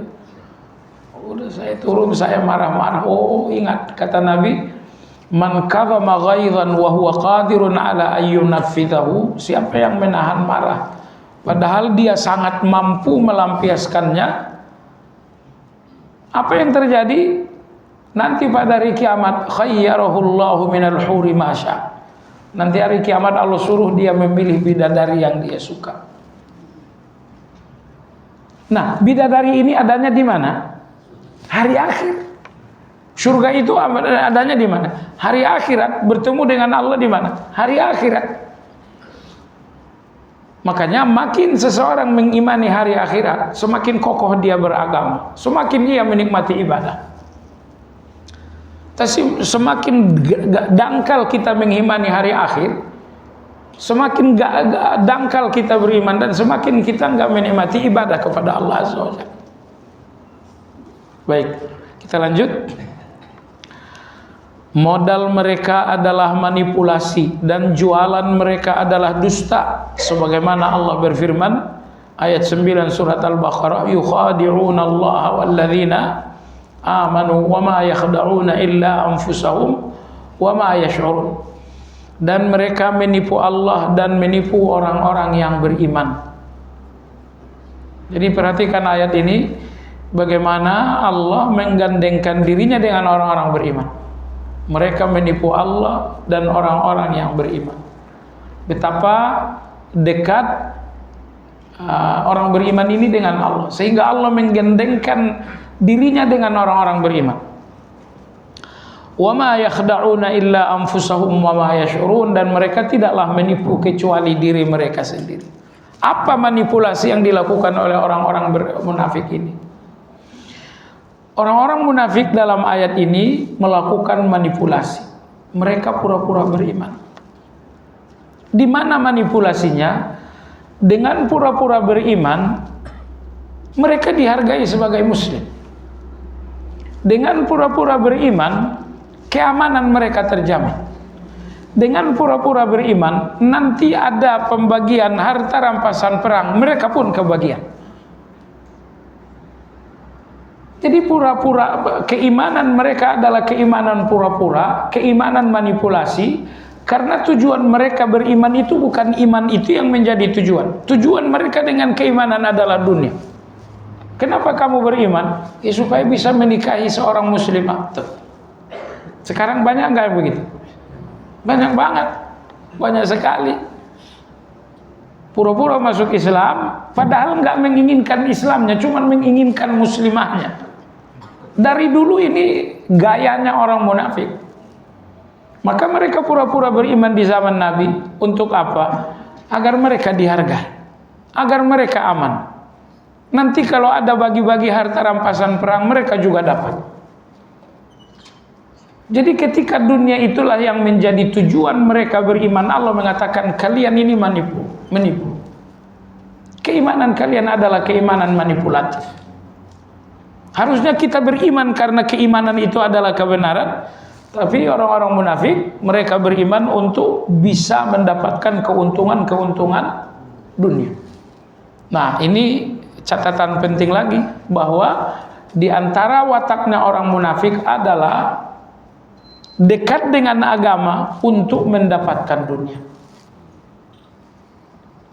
Udah saya turun, saya marah-marah. Oh, ingat kata Nabi, man kadhama ghaidhan wa huwa qadirun ala ayyunaffidahu, siapa yang menahan marah padahal dia sangat mampu melampiaskannya, apa yang terjadi? Nanti pada hari kiamat, khayyarahullahu minal huri masya, nanti hari kiamat Allah suruh dia memilih bidadari yang dia suka. Nah, bidadari ini adanya di mana? Hari akhir. Surga itu adanya di mana? Hari akhirat. Bertemu dengan Allah di mana? Hari akhirat. Makanya makin seseorang mengimani hari akhirat, semakin kokoh dia beragama, semakin dia menikmati ibadah. Tapi semakin dangkal kita mengimani hari akhir, semakin dangkal kita beriman, dan semakin kita nggak menikmati ibadah kepada Allah Azza wa Jalla. Baik, kita lanjut. Modal mereka adalah manipulasi dan jualan mereka adalah dusta, sebagaimana Allah berfirman ayat 9 surat Al-Baqarah, yukhadi'una Allah walladzina amanu wama yakhda'una illa anfusahum wama yash'urun. Dan mereka menipu Allah dan menipu orang-orang yang beriman. Jadi perhatikan ayat ini, bagaimana Allah menggandengkan dirinya dengan orang-orang beriman. Mereka menipu Allah dan orang-orang yang beriman. Betapa dekat orang beriman ini dengan Allah, sehingga Allah menggandengkan dirinya dengan orang-orang beriman. Wa ma yakhda'una illa anfusahum wa ma yash'urun, dan mereka tidaklah menipu kecuali diri mereka sendiri. Apa manipulasi yang dilakukan oleh orang-orang munafik ini? Orang-orang munafik dalam ayat ini melakukan manipulasi. Mereka pura-pura beriman. Di mana manipulasinya? Dengan pura-pura beriman, mereka dihargai sebagai muslim. Dengan pura-pura beriman, keamanan mereka terjamin. Dengan pura-pura beriman, nanti ada pembagian harta rampasan perang, mereka pun kebagian. Jadi pura-pura keimanan mereka adalah keimanan pura-pura, keimanan manipulasi. Karena tujuan mereka beriman itu bukan iman itu yang menjadi tujuan. Tujuan mereka dengan keimanan adalah dunia. Kenapa kamu beriman? Ya supaya bisa menikahi seorang muslimah. Sekarang banyak nggak yang begitu? Banyak banget, banyak sekali. Pura-pura masuk Islam, padahal nggak menginginkan Islamnya, cuma menginginkan muslimahnya. Dari dulu ini gayanya orang munafik. Maka mereka pura-pura beriman di zaman Nabi. Untuk apa? Agar mereka dihargai, agar mereka aman. Nanti kalau ada bagi-bagi harta rampasan perang, mereka juga dapat. Jadi ketika dunia itulah yang menjadi tujuan mereka beriman, Allah mengatakan kalian ini menipu. Keimanan kalian adalah keimanan manipulatif. Harusnya kita beriman karena keimanan itu adalah kebenaran. Tapi orang-orang munafik, mereka beriman untuk bisa mendapatkan keuntungan-keuntungan dunia. Nah, ini catatan penting lagi, bahwa di antara wataknya orang munafik adalah dekat dengan agama untuk mendapatkan dunia.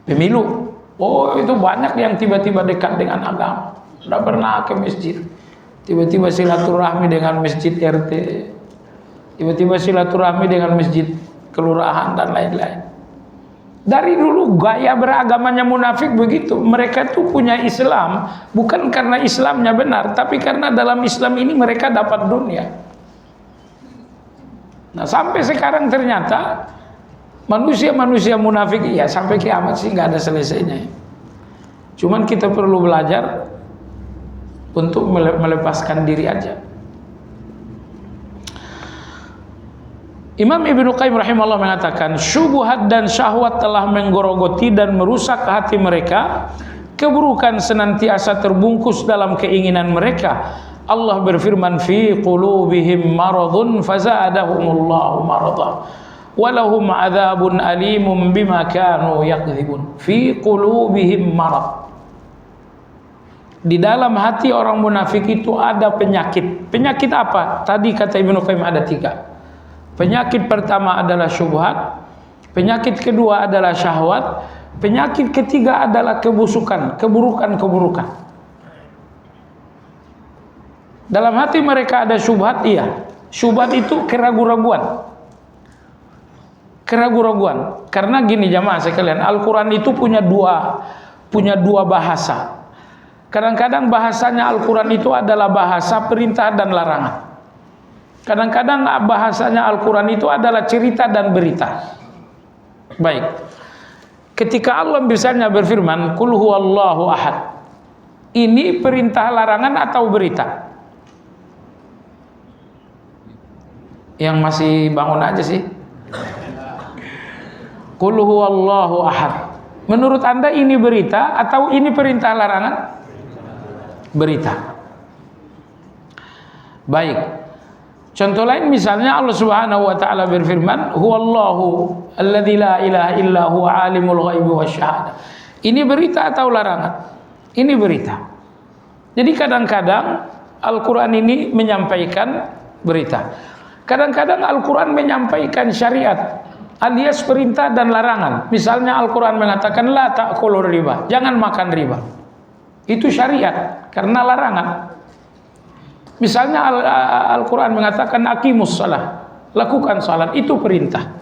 Pemilu, oh itu banyak yang tiba-tiba dekat dengan agama, sudah pernah ke masjid, tiba-tiba silaturahmi dengan masjid RT, tiba-tiba silaturahmi dengan masjid kelurahan dan lain-lain. Dari dulu gaya beragamanya munafik begitu. Mereka tuh punya Islam bukan karena Islamnya benar, tapi karena dalam Islam ini mereka dapat dunia. Nah, sampai sekarang ternyata manusia-manusia munafik, ya sampai kiamat sih nggak ada selesainya. Cuman kita perlu belajar untuk melepaskan diri aja. Imam Ibnu Qayyim rahimahullah mengatakan, syubhat dan syahwat telah menggerogoti dan merusak hati mereka. Keburukan senantiasa terbungkus dalam keinginan mereka. Allah berfirman, fi qulubihim maradun fazadahumullahu marada walahum adzabun alimun bima kanu yakdzibun. Fi qulubihim marad. Di dalam hati orang munafik itu ada penyakit. Penyakit apa? Tadi kata Ibnu Qayyim ada 3. Penyakit pertama adalah syubhat, penyakit kedua adalah syahwat, penyakit ketiga adalah kebusukan, keburukan-keburukan. Dalam hati mereka ada syubhat, iya. Syubhat itu keraguan-raguan. Keraguan-raguan. Karena gini jamaah sekalian, Al-Quran itu punya dua bahasa. Kadang-kadang bahasanya Al-Quran itu adalah bahasa perintah dan larangan. Kadang-kadang bahasanya Al-Quran itu adalah cerita dan berita. Baik. Ketika Allah misalnya berfirman, Qul huwallahu ahad. Ini perintah larangan atau berita? Yang masih bangun aja sih. Qul huwallahu ahad. Menurut Anda ini berita atau ini perintah larangan? Berita. Baik. Contoh lain misalnya Allah Subhanahu wa taala berfirman, huwallahu alladzi la ilaha illa huwa alimul ghaibi wasyahadah. Ini berita atau larangan? Ini berita. Jadi kadang-kadang Al-Qur'an ini menyampaikan berita. Kadang-kadang Al-Qur'an menyampaikan syariat alias perintah dan larangan. Misalnya Al-Qur'an mengatakan la ta'kulur riba, jangan makan riba. Itu syariat karena larangan. Misalnya Al-Quran mengatakan aqimus shalah, lakukan salat, itu perintah.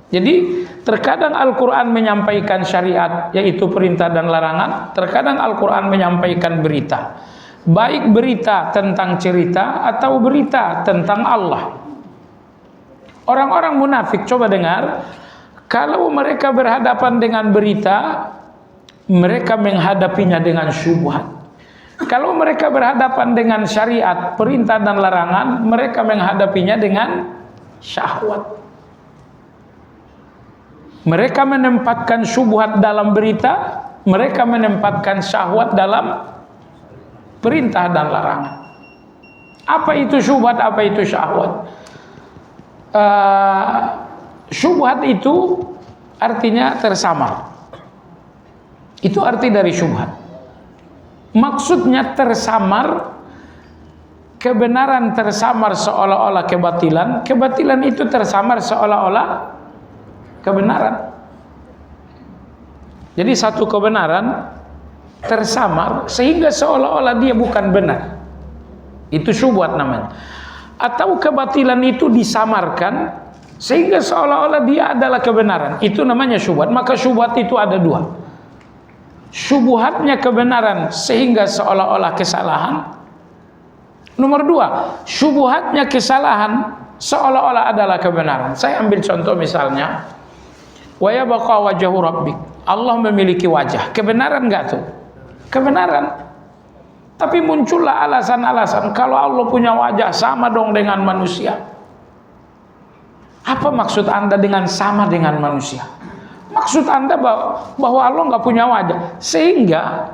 Jadi terkadang Al-Quran menyampaikan syariat, yaitu perintah dan larangan. Terkadang Al-Quran menyampaikan berita. baik berita tentang cerita atau berita tentang Allah. Orang-orang munafik, coba dengar, kalau mereka berhadapan dengan berita, mereka menghadapinya dengan syubhat. Kalau mereka berhadapan dengan syariat, perintah dan larangan, mereka menghadapinya dengan syahwat. Mereka menempatkan syubhat dalam berita, mereka menempatkan syahwat dalam perintah dan larangan. Apa itu syubhat, apa itu syahwat? Syubhat itu artinya tersamar. Itu arti dari syubhat. Maksudnya tersamar, kebenaran tersamar seolah-olah kebatilan, kebatilan itu tersamar seolah-olah kebenaran. Jadi satu kebenaran tersamar sehingga seolah-olah dia bukan benar. Itu syubhat namanya. Atau kebatilan itu disamarkan sehingga seolah-olah dia adalah kebenaran. Itu namanya syubhat. Maka syubhat itu ada dua. Syubhatnya kebenaran sehingga seolah-olah kesalahan. Nomor dua, syubhatnya kesalahan seolah-olah adalah kebenaran. Saya ambil contoh misalnya, wa yabqa wajhu rabbik. Allah memiliki wajah. Kebenaran enggak tuh? Kebenaran. Tapi muncullah alasan-alasan, kalau Allah punya wajah sama dong dengan manusia. Apa maksud Anda dengan sama dengan manusia? Maksud Anda bahwa Allah nggak punya wajah, sehingga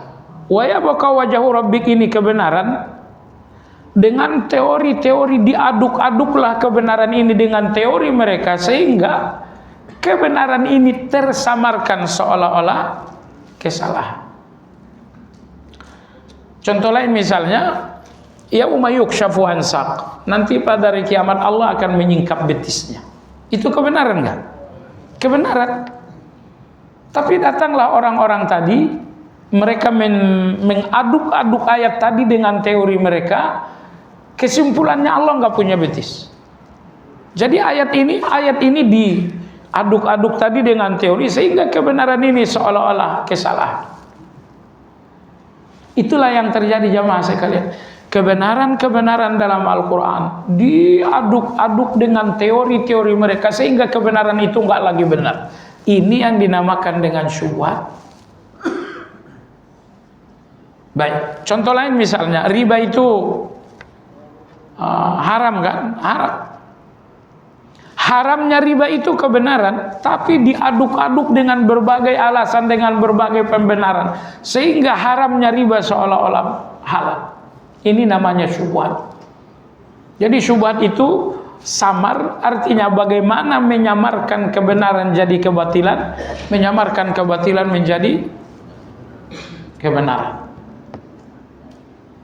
wa yabqa wajhu rabbik ini kebenaran. Dengan teori-teori diaduk-aduklah kebenaran ini dengan teori mereka, sehingga kebenaran ini tersamarkan seolah-olah kesalahan. Contoh lain misalnya, yauma yukshafu an saq. Nanti pada hari kiamat Allah akan menyingkap betisnya. Itu kebenaran enggak? Kebenaran. Tapi datanglah orang-orang tadi, mereka mengaduk-aduk ayat tadi dengan teori mereka. Kesimpulannya Allah enggak punya betis. Jadi ayat ini diaduk-aduk tadi dengan teori sehingga kebenaran ini seolah-olah kesalahan. Itulah yang terjadi jamaah sekalian. Kebenaran-kebenaran dalam Al-Quran diaduk-aduk dengan teori-teori mereka sehingga kebenaran itu enggak lagi benar. Ini yang dinamakan dengan syubhat. Baik, contoh lain misalnya, riba itu haram kan? Haram. Haramnya riba itu kebenaran, tapi diaduk-aduk dengan berbagai alasan, dengan berbagai pembenaran, sehingga haramnya riba seolah-olah halal. Ini namanya syubhat. Jadi syubhat itu samar, artinya bagaimana menyamarkan kebenaran jadi kebatilan, menyamarkan kebatilan menjadi kebenaran.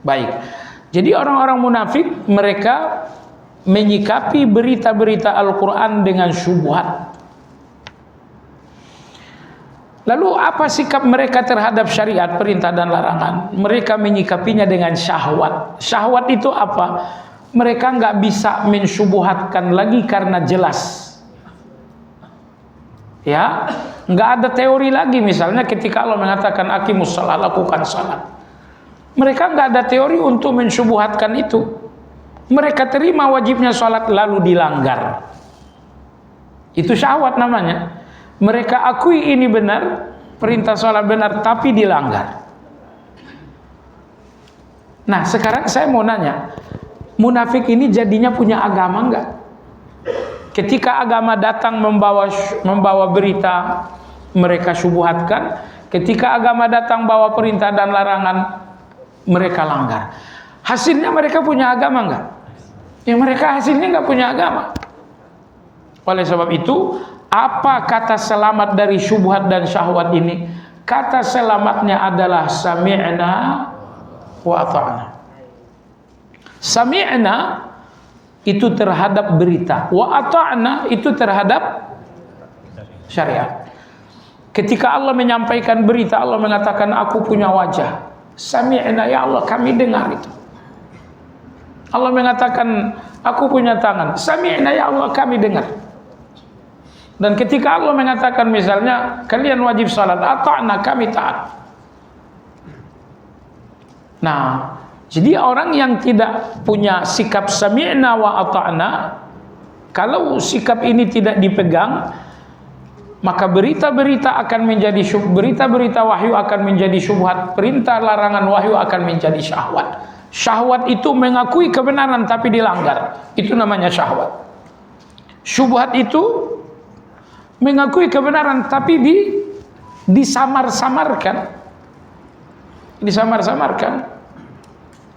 Baik. Jadi orang-orang munafik mereka menyikapi berita-berita Al-Quran dengan syubhat. Lalu apa sikap mereka terhadap syariat, perintah dan larangan? Mereka menyikapinya dengan syahwat. Syahwat itu apa? Mereka nggak bisa mensyubhatkan lagi karena jelas. Ya, nggak ada teori lagi. Misalnya ketika Allah mengatakan aqimus shalah, lakukan salat. Mereka nggak ada teori untuk mensyubhatkan itu. Mereka terima wajibnya sholat lalu dilanggar. Itu syahwat namanya. Mereka akui ini benar, perintah sholat benar, tapi dilanggar. Nah sekarang saya mau nanya, munafik ini jadinya punya agama enggak? Ketika agama datang membawa berita, mereka syubhatkan. Ketika agama datang bawa perintah dan larangan, mereka langgar. Hasilnya mereka punya agama enggak? Ya mereka hasilnya nggak punya agama. Oleh sebab itu, apa kata selamat dari syubhat dan syahwat ini? Kata selamatnya adalah sami'na wa ata'na. Sami'na itu terhadap berita, wa ata'na itu terhadap syariat. Ketika Allah menyampaikan berita, Allah mengatakan aku punya wajah. Sami'na, ya Allah kami dengar itu. Allah mengatakan aku punya tangan. Sami'na, ya Allah kami dengar. Dan ketika Allah mengatakan misalnya kalian wajib salat, ata'na kami taat. Nah, Jadi orang yang tidak punya sikap sami'na wa ata'na, kalau sikap ini tidak dipegang, maka berita-berita akan menjadi berita-berita wahyu akan menjadi syubhat, perintah larangan wahyu akan menjadi syahwat. Syahwat itu mengakui kebenaran tapi dilanggar, itu namanya syahwat. Syubhat itu mengakui kebenaran tapi disamar-samarkan. Disamar-samarkan.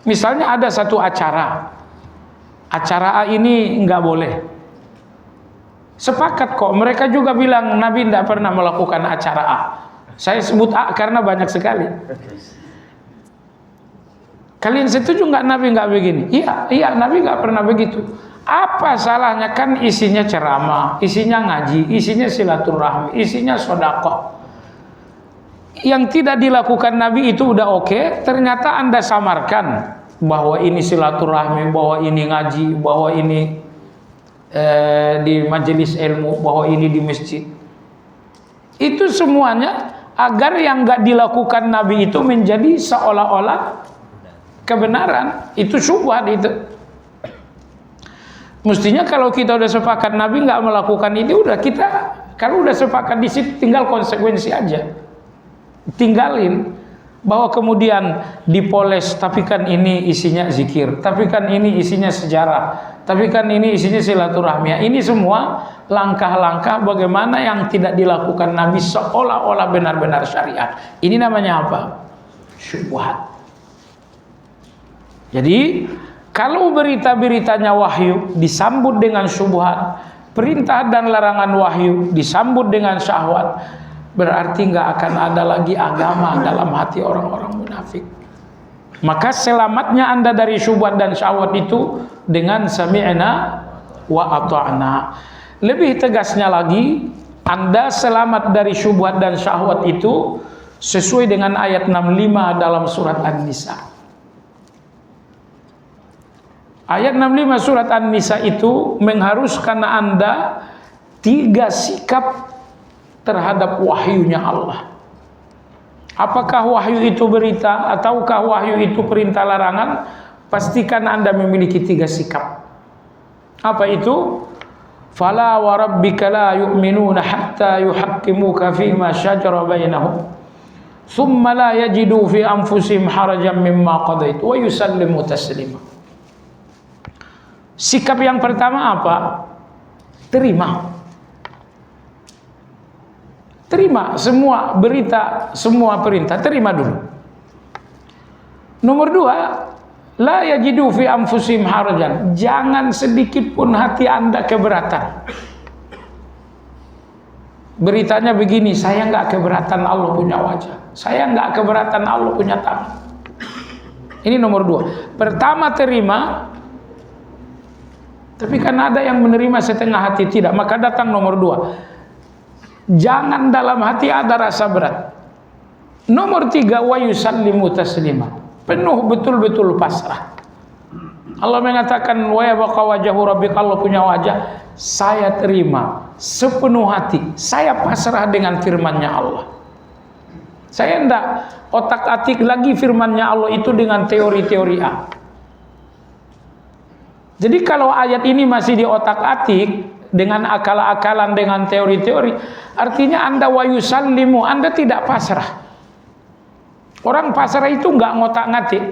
Misalnya ada satu acara A ini nggak boleh. Sepakat kok, mereka juga bilang Nabi tidak pernah melakukan acara A. Saya sebut A karena banyak sekali. Kalian setuju nggak Nabi nggak begini? Iya, Nabi nggak pernah begitu. Apa salahnya? Kan isinya ceramah, isinya ngaji, isinya silaturahmi, isinya sedekah. Yang tidak dilakukan Nabi itu udah oke, ternyata Anda samarkan bahwa ini silaturahmi, bahwa ini ngaji, bahwa ini di majelis ilmu, bahwa ini di masjid. Itu semuanya agar yang nggak dilakukan Nabi itu menjadi seolah-olah kebenaran. Itu syubhat itu. Mestinya kalau kita udah sepakat Nabi nggak melakukan itu, udah kita kalau udah sepakat di situ tinggal konsekuensi aja. Tinggalin, bahwa kemudian dipoles, tapi kan ini isinya zikir, tapi kan ini isinya sejarah, tapi kan ini isinya silaturahmi. Ini semua langkah-langkah bagaimana yang tidak dilakukan Nabi seolah-olah benar-benar syariat. Ini namanya apa? Syubhat. Jadi kalau berita-beritanya wahyu disambut dengan syubhat, perintah dan larangan wahyu disambut dengan syahwat, berarti nggak akan ada lagi agama dalam hati orang-orang munafik. Maka selamatnya Anda dari syubhat dan syahwat itu dengan sami'na wa ata'na. Lebih tegasnya lagi, Anda selamat dari syubhat dan syahwat itu sesuai dengan ayat 65 dalam surat An-Nisa. Ayat 65 surat An-Nisa itu mengharuskan Anda 3 sikap terhadap wahyunya Allah. Apakah wahyu itu berita ataukah wahyu itu perintah larangan? Pastikan Anda memiliki 3 sikap. Apa itu? Fala wa rabbika la yu'minuna hatta yuhaqqimuka fima syajara bainahum thumma la yajidu fi anfusihim harajan mimma qadait wa yusallimu taslima. Sikap yang pertama apa? Terima. Terima semua berita, semua perintah, terima dulu. Nomor 2, la yajidu fi anfusihim harajan. Jangan sedikit pun hati Anda keberatan. Beritanya begini, saya nggak keberatan Allah punya wajah, saya nggak keberatan Allah punya tangan. Ini nomor 2. Pertama terima, tapi kan ada yang menerima setengah hati tidak, maka datang nomor 2. Jangan dalam hati ada rasa berat. Nomor 3, wa yusallimu taslima. Penuh betul-betul pasrah. Allah mengatakan wa yabqa wajhu rabbika, Allah punya wajah, saya terima sepenuh hati, saya pasrah dengan firman-Nya Allah. Saya enggak otak-atik lagi firman-Nya Allah itu dengan teori-teori A. Jadi kalau ayat ini masih di otak-atik dengan akal-akalan, dengan teori-teori, artinya Anda wa yusallimu, Anda tidak pasrah. Orang pasrah itu enggak ngotak-ngatik.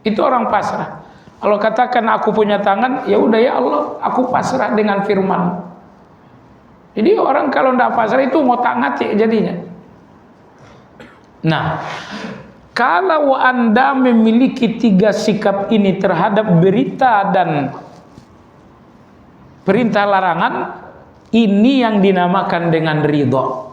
Itu orang pasrah. Kalau katakan aku punya tangan, ya udah ya Allah, aku pasrah dengan firman. Jadi orang kalau enggak pasrah itu ngotak-ngatik jadinya. Nah, kalau Anda memiliki 3 sikap ini terhadap berita dan perintah larangan, ini yang dinamakan dengan ridho.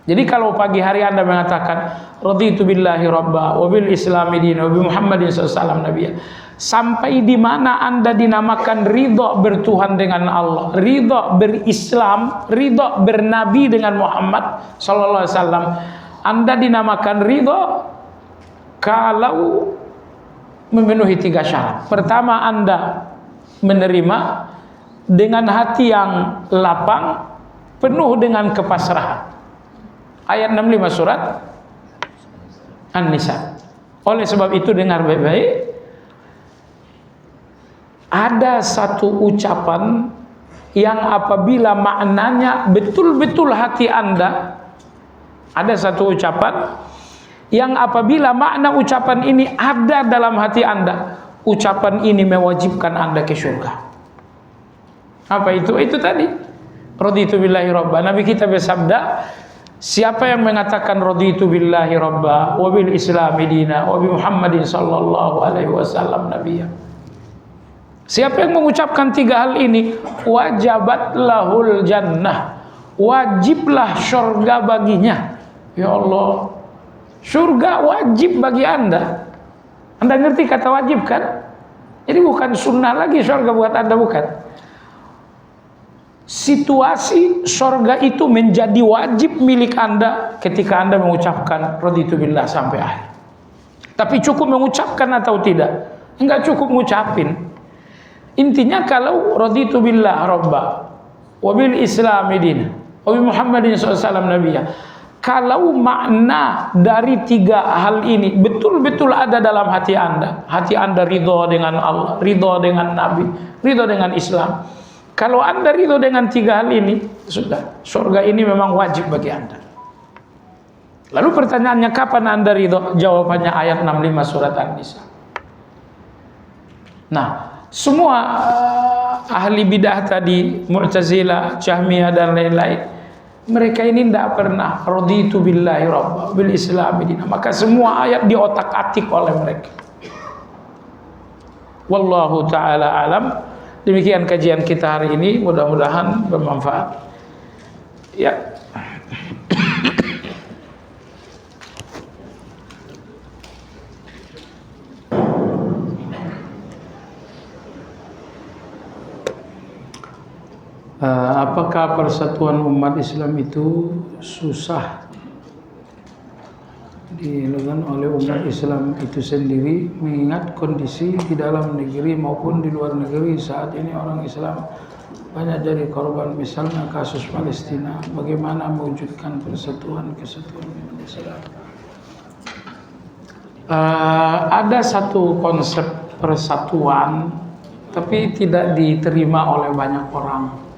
Jadi kalau pagi hari Anda mengatakan raditu billahi rabba wa bil islami dinan wa bi Muhammadin sallallahu alaihi wasallam nabiyya, sampai di mana Anda dinamakan ridho bertuhan dengan Allah, ridho berislam, ridho bernabi dengan Muhammad sallallahu alaihi wasallam, Anda dinamakan ridho kalau memenuhi 3 syarat. Pertama, Anda menerima dengan hati yang lapang, penuh dengan kepasrahan. Ayat 65 surat An-Nisa. Oleh sebab itu dengar baik-baik, ada satu ucapan yang apabila maknanya betul-betul hati Anda, ada satu ucapan yang apabila makna ucapan ini ada dalam hati Anda, ucapan ini mewajibkan Anda ke surga. Apa itu? Itu tadi, raditu billahi rabba. Nabi kita bersabda, siapa yang mengatakan raditu billahi rabba wa bil islami dina wa bi Muhammadin sallallahu alaihi wasallam nabiyya, siapa yang mengucapkan tiga hal ini, wajabat lahul jannah, wajiblah surga baginya. Ya Allah, surga wajib bagi Anda. Anda ngerti kata wajib kan? Jadi bukan sunnah lagi surga buat Anda, bukan. Situasi surga itu menjadi wajib milik Anda ketika Anda mengucapkan raditu billah sampai akhir. Tapi cukup mengucapkan atau tidak? Enggak cukup ngucapin. Intinya kalau raditu billah rabba wa bil islami din wa bi Muhammadin sallallahu nabiyya, kalau makna dari tiga hal ini betul-betul ada dalam hati Anda ridho dengan Allah, ridho dengan Nabi, ridho dengan Islam. Kalau Anda ridho dengan tiga hal ini, sudah, surga ini memang wajib bagi Anda. Lalu pertanyaannya, kapan Anda ridho? Jawabannya ayat 65 surat An-Nisa. Nah, semua ahli bidah tadi, Mu'tazilah, Jahmiyah dan lain-lain, mereka ini tidak pernah raditu billahi rabba bil islami dina. Maka semua ayat diotak-atik oleh mereka. Wallahu ta'ala alam. Demikian kajian kita hari ini, mudah-mudahan bermanfaat. Ya. Apakah persatuan umat Islam itu susah dilakukan oleh umat Islam itu sendiri, mengingat kondisi di dalam negeri maupun di luar negeri saat ini orang Islam banyak jadi korban, misalnya kasus Palestina? Bagaimana mewujudkan kesatuan umat Islam? Ada satu konsep persatuan, tapi tidak diterima oleh banyak orang.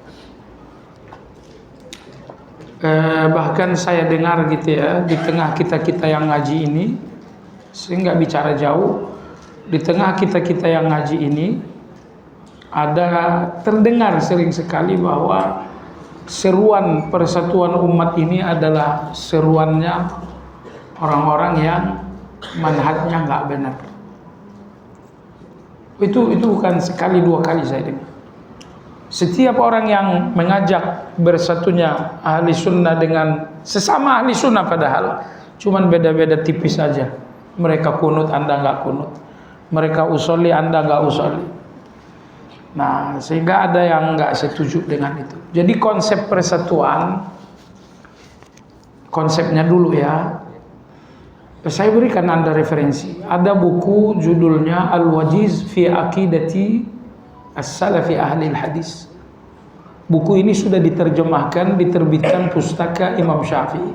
Bahkan saya dengar gitu ya, di tengah kita yang ngaji ini, sehingga bicara jauh, di tengah kita yang ngaji ini ada terdengar sering sekali bahwa seruan persatuan umat ini adalah seruannya orang-orang yang manhajnya nggak benar. Itu bukan sekali dua kali saya dengar. Setiap orang yang mengajak bersatunya ahli sunnah dengan sesama ahli sunnah, padahal cuman beda-beda tipis saja. Mereka kunut, Anda nggak kunut. Mereka usolli, Anda nggak usolli. Nah, sehingga ada yang nggak setuju dengan itu. Jadi konsep persatuan, konsepnya dulu ya. Saya berikan Anda referensi. Ada buku judulnya Al-Wajiz fi Aqidati As-Salafi Ahlil Hadis. Buku ini sudah diterjemahkan, diterbitkan Pustaka Imam Syafi'i.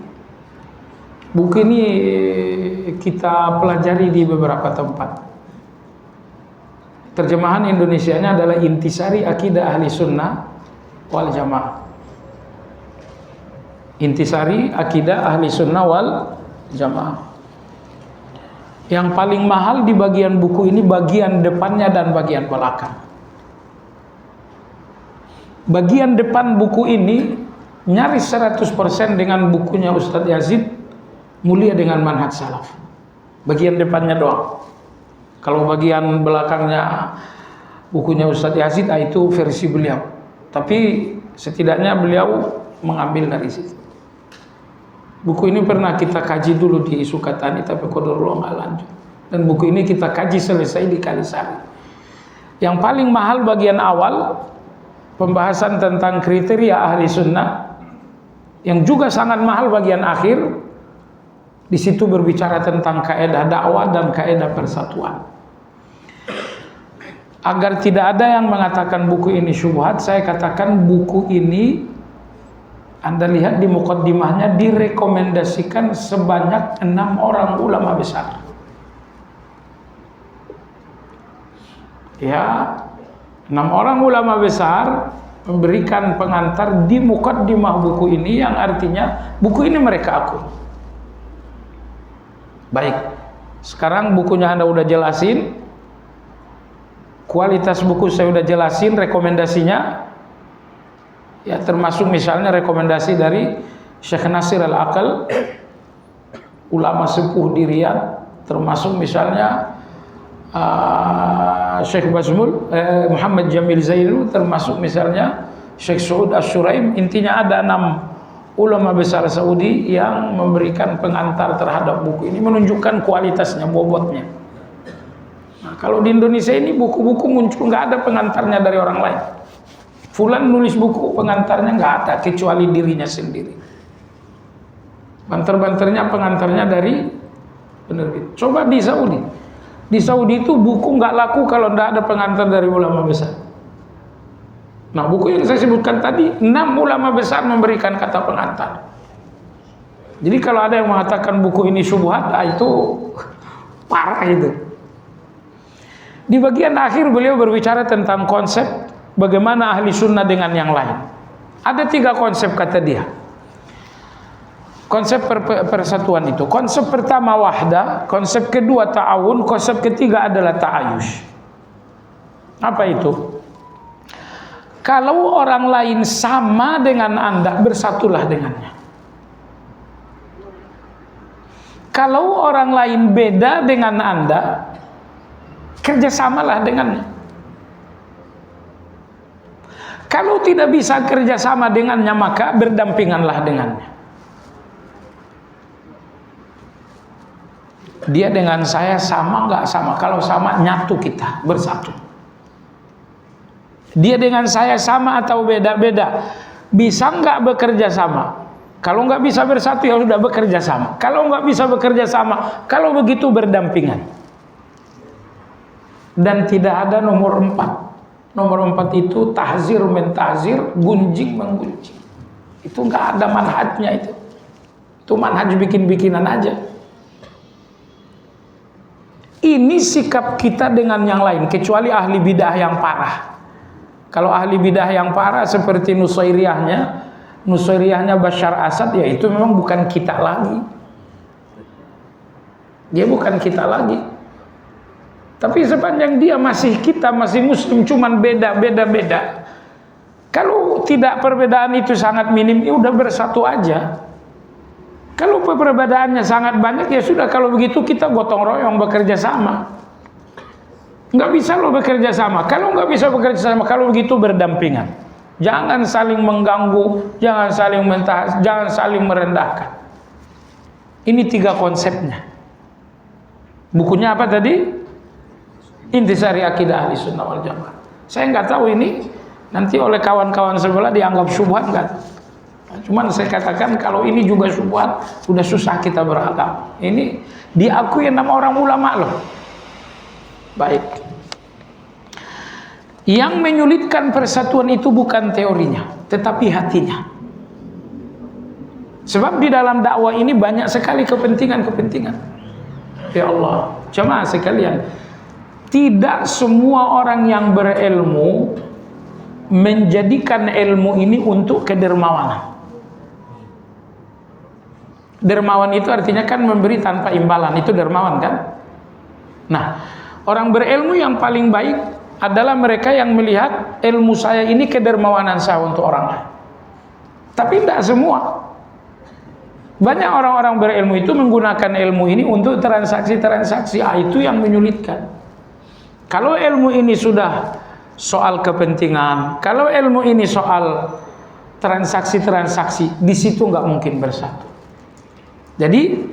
Buku ini kita pelajari di beberapa tempat. Terjemahan Indonesianya adalah Intisari Aqidah Ahli Sunnah wal Jamaah. Intisari Aqidah Ahli Sunnah wal Jamaah. Yang paling mahal di bagian buku ini bagian depannya dan bagian belakang. Bagian depan buku ini nyaris 100% dengan bukunya Ustadz Yazid, Mulia dengan Manhaj Salaf. Bagian depannya doang. Kalau bagian belakangnya bukunya Ustadz Yazid, itu versi beliau. Tapi setidaknya beliau mengambil dari situ. Buku ini pernah kita kaji dulu di Sukatani, tapi qadarullah nggak lanjut. Dan buku ini kita kaji selesai di Kalisari. Yang paling mahal bagian awal, pembahasan tentang kriteria ahli sunnah, yang juga sangat mahal bagian akhir. Di situ berbicara tentang kaidah dakwah dan kaidah persatuan. Agar tidak ada yang mengatakan buku ini syubhat, saya katakan buku ini, Anda lihat di muqaddimahnya, direkomendasikan sebanyak 6 orang ulama besar. Ya, 6 orang ulama besar memberikan pengantar di muqaddimah buku ini, yang artinya buku ini mereka akui. Baik, sekarang bukunya Anda udah jelasin, kualitas buku saya udah jelasin, rekomendasinya ya termasuk misalnya rekomendasi dari Syekh Nasir Al-Aqal, ulama sepuh di Riyadh, termasuk misalnya Syekh Bazmul, Muhammad Jamil Zainu, termasuk misalnya Syekh Saud Ash-Shuraim. Intinya ada 6 ulama besar Saudi yang memberikan pengantar terhadap buku ini, menunjukkan kualitasnya, bobotnya. Nah, kalau di Indonesia ini buku-buku muncul nggak ada pengantarnya dari orang lain. Fulan nulis buku, pengantarnya nggak ada kecuali dirinya sendiri. Banter-banternya pengantarnya dari penerbit. Coba di Saudi. Di Saudi itu buku nggak laku kalau nggak ada pengantar dari ulama besar. Nah, buku yang saya sebutkan tadi, 6 ulama besar memberikan kata pengantar. Jadi kalau ada yang mengatakan buku ini syubhat, itu parah itu. Di bagian akhir beliau berbicara tentang konsep bagaimana ahli sunnah dengan yang lain. Ada 3 konsep kata dia. Konsep persatuan itu. Konsep pertama wahdah, konsep kedua ta'awun, konsep ketiga adalah ta'ayush. Apa itu? Kalau orang lain sama dengan Anda, bersatulah dengannya. Kalau orang lain beda dengan Anda, kerjasamalah dengannya. Kalau tidak bisa kerjasama dengannya, maka berdampinganlah dengannya. Dia dengan saya sama nggak sama? Kalau sama, nyatu kita, bersatu. Dia dengan saya sama atau beda-beda? Bisa nggak bekerja sama? Kalau nggak bisa bersatu, ya sudah bekerja sama. Kalau nggak bisa bekerja sama, kalau begitu berdampingan. Dan tidak ada nomor 4. Nomor 4 itu tahzir mentahzir, gunjing menggunjing. Itu nggak ada manhajnya itu. Itu manhaj bikin-bikinan aja. Ini sikap kita dengan yang lain, kecuali ahli bidah yang parah. Kalau ahli bidah yang parah seperti Nusairiyahnya Bashar Asad, ya itu memang bukan kita lagi. Dia bukan kita lagi. Tapi sepanjang dia masih kita, masih muslim, cuman beda. Kalau tidak perbedaan itu sangat minim, ya udah bersatu aja. Kalau perbedaannya sangat banyak, ya sudah, kalau begitu kita gotong royong bekerja sama. Nggak bisa lo bekerja sama. Kalau nggak bisa bekerja sama, kalau begitu berdampingan. Jangan saling mengganggu, jangan saling mentahas, jangan saling merendahkan. Ini 3 konsepnya. Bukunya apa tadi? Intisari Akidah Ahli Sunnah wal Jamaah. Saya nggak tahu ini nanti oleh kawan-kawan sebelah dianggap syubhat nggak? Cuman saya katakan kalau ini juga syubhat, udah susah kita beragama. Ini diakui 6 orang ulama loh. Baik. Yang menyulitkan persatuan itu bukan teorinya, tetapi hatinya. Sebab di dalam dakwah ini banyak sekali kepentingan-kepentingan. Ya Allah, jemaah sekalian, tidak semua orang yang berilmu menjadikan ilmu ini untuk kedermawanan. Dermawan itu artinya kan memberi tanpa imbalan, itu dermawan kan? Nah, orang berilmu yang paling baik adalah mereka yang melihat ilmu saya ini kedermawanan saya untuk orang lain. Tapi tidak semua. Banyak orang-orang berilmu itu menggunakan ilmu ini untuk transaksi-transaksi. Itu yang menyulitkan. Kalau ilmu ini sudah soal kepentingan, kalau ilmu ini soal transaksi-transaksi, di situ nggak mungkin bersatu. Jadi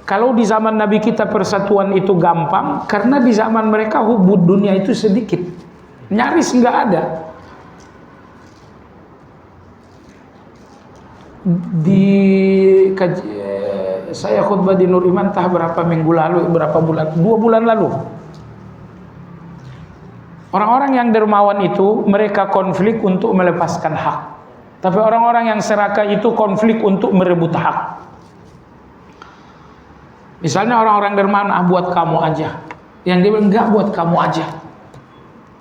kalau di zaman Nabi kita persatuan itu gampang, karena di zaman mereka hubud dunia itu sedikit, nyaris nggak ada. Saya khutbah di Nur Iman entah berapa minggu lalu, berapa bulan, 2 bulan lalu. Orang-orang yang dermawan itu mereka konflik untuk melepaskan hak, tapi orang-orang yang serakah itu konflik untuk merebut hak. Misalnya orang-orang dermawan, buat kamu aja. Yang dia bilang, enggak, buat kamu aja.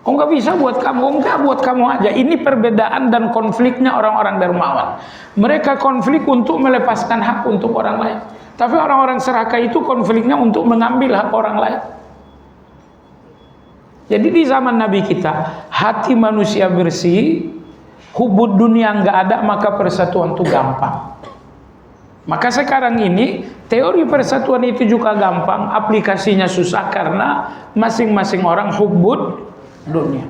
Oh nggak bisa buat kamu, oh enggak buat kamu aja. Ini perbedaan dan konfliknya orang-orang dermawan. Mereka konflik untuk melepaskan hak untuk orang lain. Tapi orang-orang serakah itu konfliknya untuk mengambil hak orang lain. Jadi di zaman Nabi kita, hati manusia bersih, hubud dunia nggak ada, maka persatuan itu gampang. Maka sekarang ini teori persatuan itu juga gampang, aplikasinya susah karena masing-masing orang hubud dunia.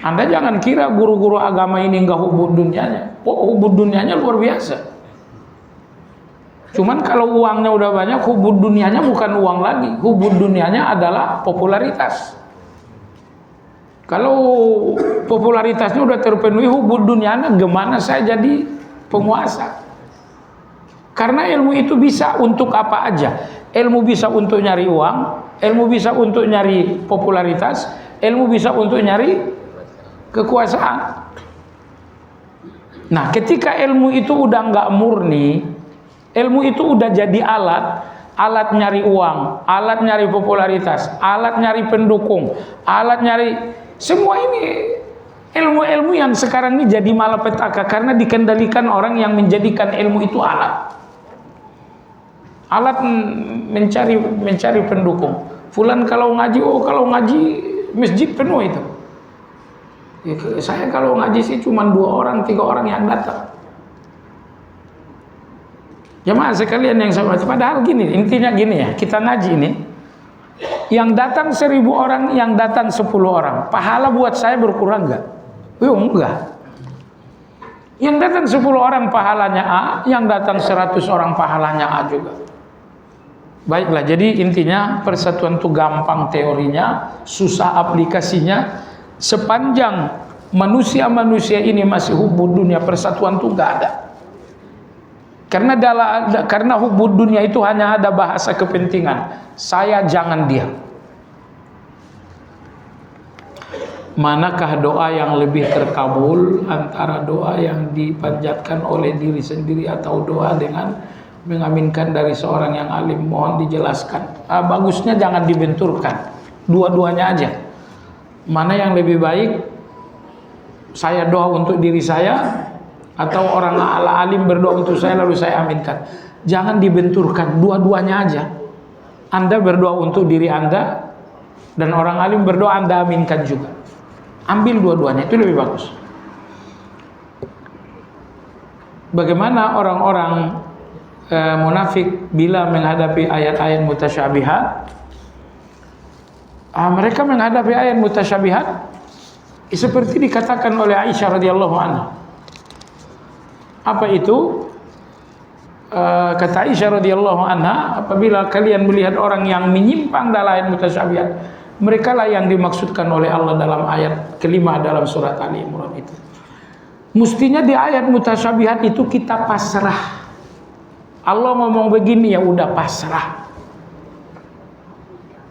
Anda jangan kira guru-guru agama ini nggak hubud dunianya. Oh, hubud dunianya luar biasa. Cuman kalau uangnya udah banyak, hubud dunianya bukan uang lagi. Hubud dunianya adalah popularitas. Kalau popularitasnya udah terpenuhi, hubud dunianya gimana saya jadi penguasa? Karena ilmu itu bisa untuk apa aja. Ilmu bisa untuk nyari uang, ilmu bisa untuk nyari popularitas, ilmu bisa untuk nyari kekuasaan. Nah, ketika ilmu itu udah nggak murni, ilmu itu udah jadi alat nyari uang, alat nyari popularitas, alat nyari pendukung, alat nyari semua ini ilmu-ilmu yang sekarang ini jadi malapetaka karena dikendalikan orang yang menjadikan ilmu itu alat mencari pendukung. Fulan kalau ngaji, oh kalau ngaji masjid penuh itu. Ya, saya kalau ngaji sih cuma 2 orang, 3 orang yang datang. Jemaah sekalian yang sama, padahal gini, intinya gini ya, kita ngaji ini, yang datang 1000 orang, yang datang 10 orang, pahala buat saya berkurang enggak? Enggak. Yang datang 10 orang pahalanya A, yang datang 100 orang pahalanya A juga. Baiklah, jadi intinya persatuan itu gampang teorinya, susah aplikasinya. Sepanjang manusia-manusia ini masih hubud dunia, persatuan itu enggak ada. Karena hubud dunia itu hanya ada bahasa kepentingan. Saya jangan dia. Manakah doa yang lebih terkabul antara doa yang dipanjatkan oleh diri sendiri atau doa dengan mengaminkan dari seorang yang alim? Mohon dijelaskan. Bagusnya jangan dibenturkan, dua-duanya aja. Mana yang lebih baik? Saya doa untuk diri saya atau orang alim berdoa untuk saya lalu saya aminkan? Jangan dibenturkan, dua-duanya aja. Anda berdoa untuk diri Anda dan orang alim berdoa Anda aminkan juga. Ambil dua-duanya, itu lebih bagus. Bagaimana orang-orang munafik bila menghadapi ayat-ayat mutasyabihat? Mereka menghadapi ayat mutasyabihat seperti dikatakan oleh Aisyah radhiyallahu anha. Apa itu? Kata Aisyah radhiyallahu anha, apabila kalian melihat orang yang menyimpang dalam ayat mutasyabihat, mereka lah yang dimaksudkan oleh Allah dalam ayat kelima dalam surat Ali Imran itu. Mestinya di ayat mutasyabihat itu kita pasrah. Allah ngomong begini, ya udah pasrah.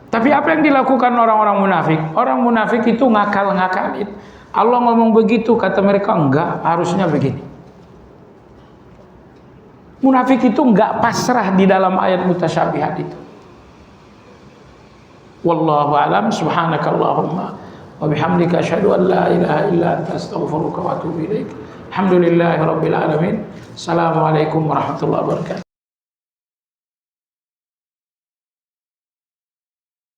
Tapi apa yang dilakukan orang-orang munafik? Orang munafik itu ngakal-ngakalin. Allah ngomong begitu, kata mereka enggak, harusnya begini. Munafik itu enggak pasrah di dalam ayat mutasyabihat itu. Wallahu a'lam. Subhanakallahumma wa bihamdika asyhadu an la ilaha illa anta astaghfiruka wa atubu ilaik. Alhamdulillahirabbil alamin. Assalamualaikum warahmatullahi wabarakatuh.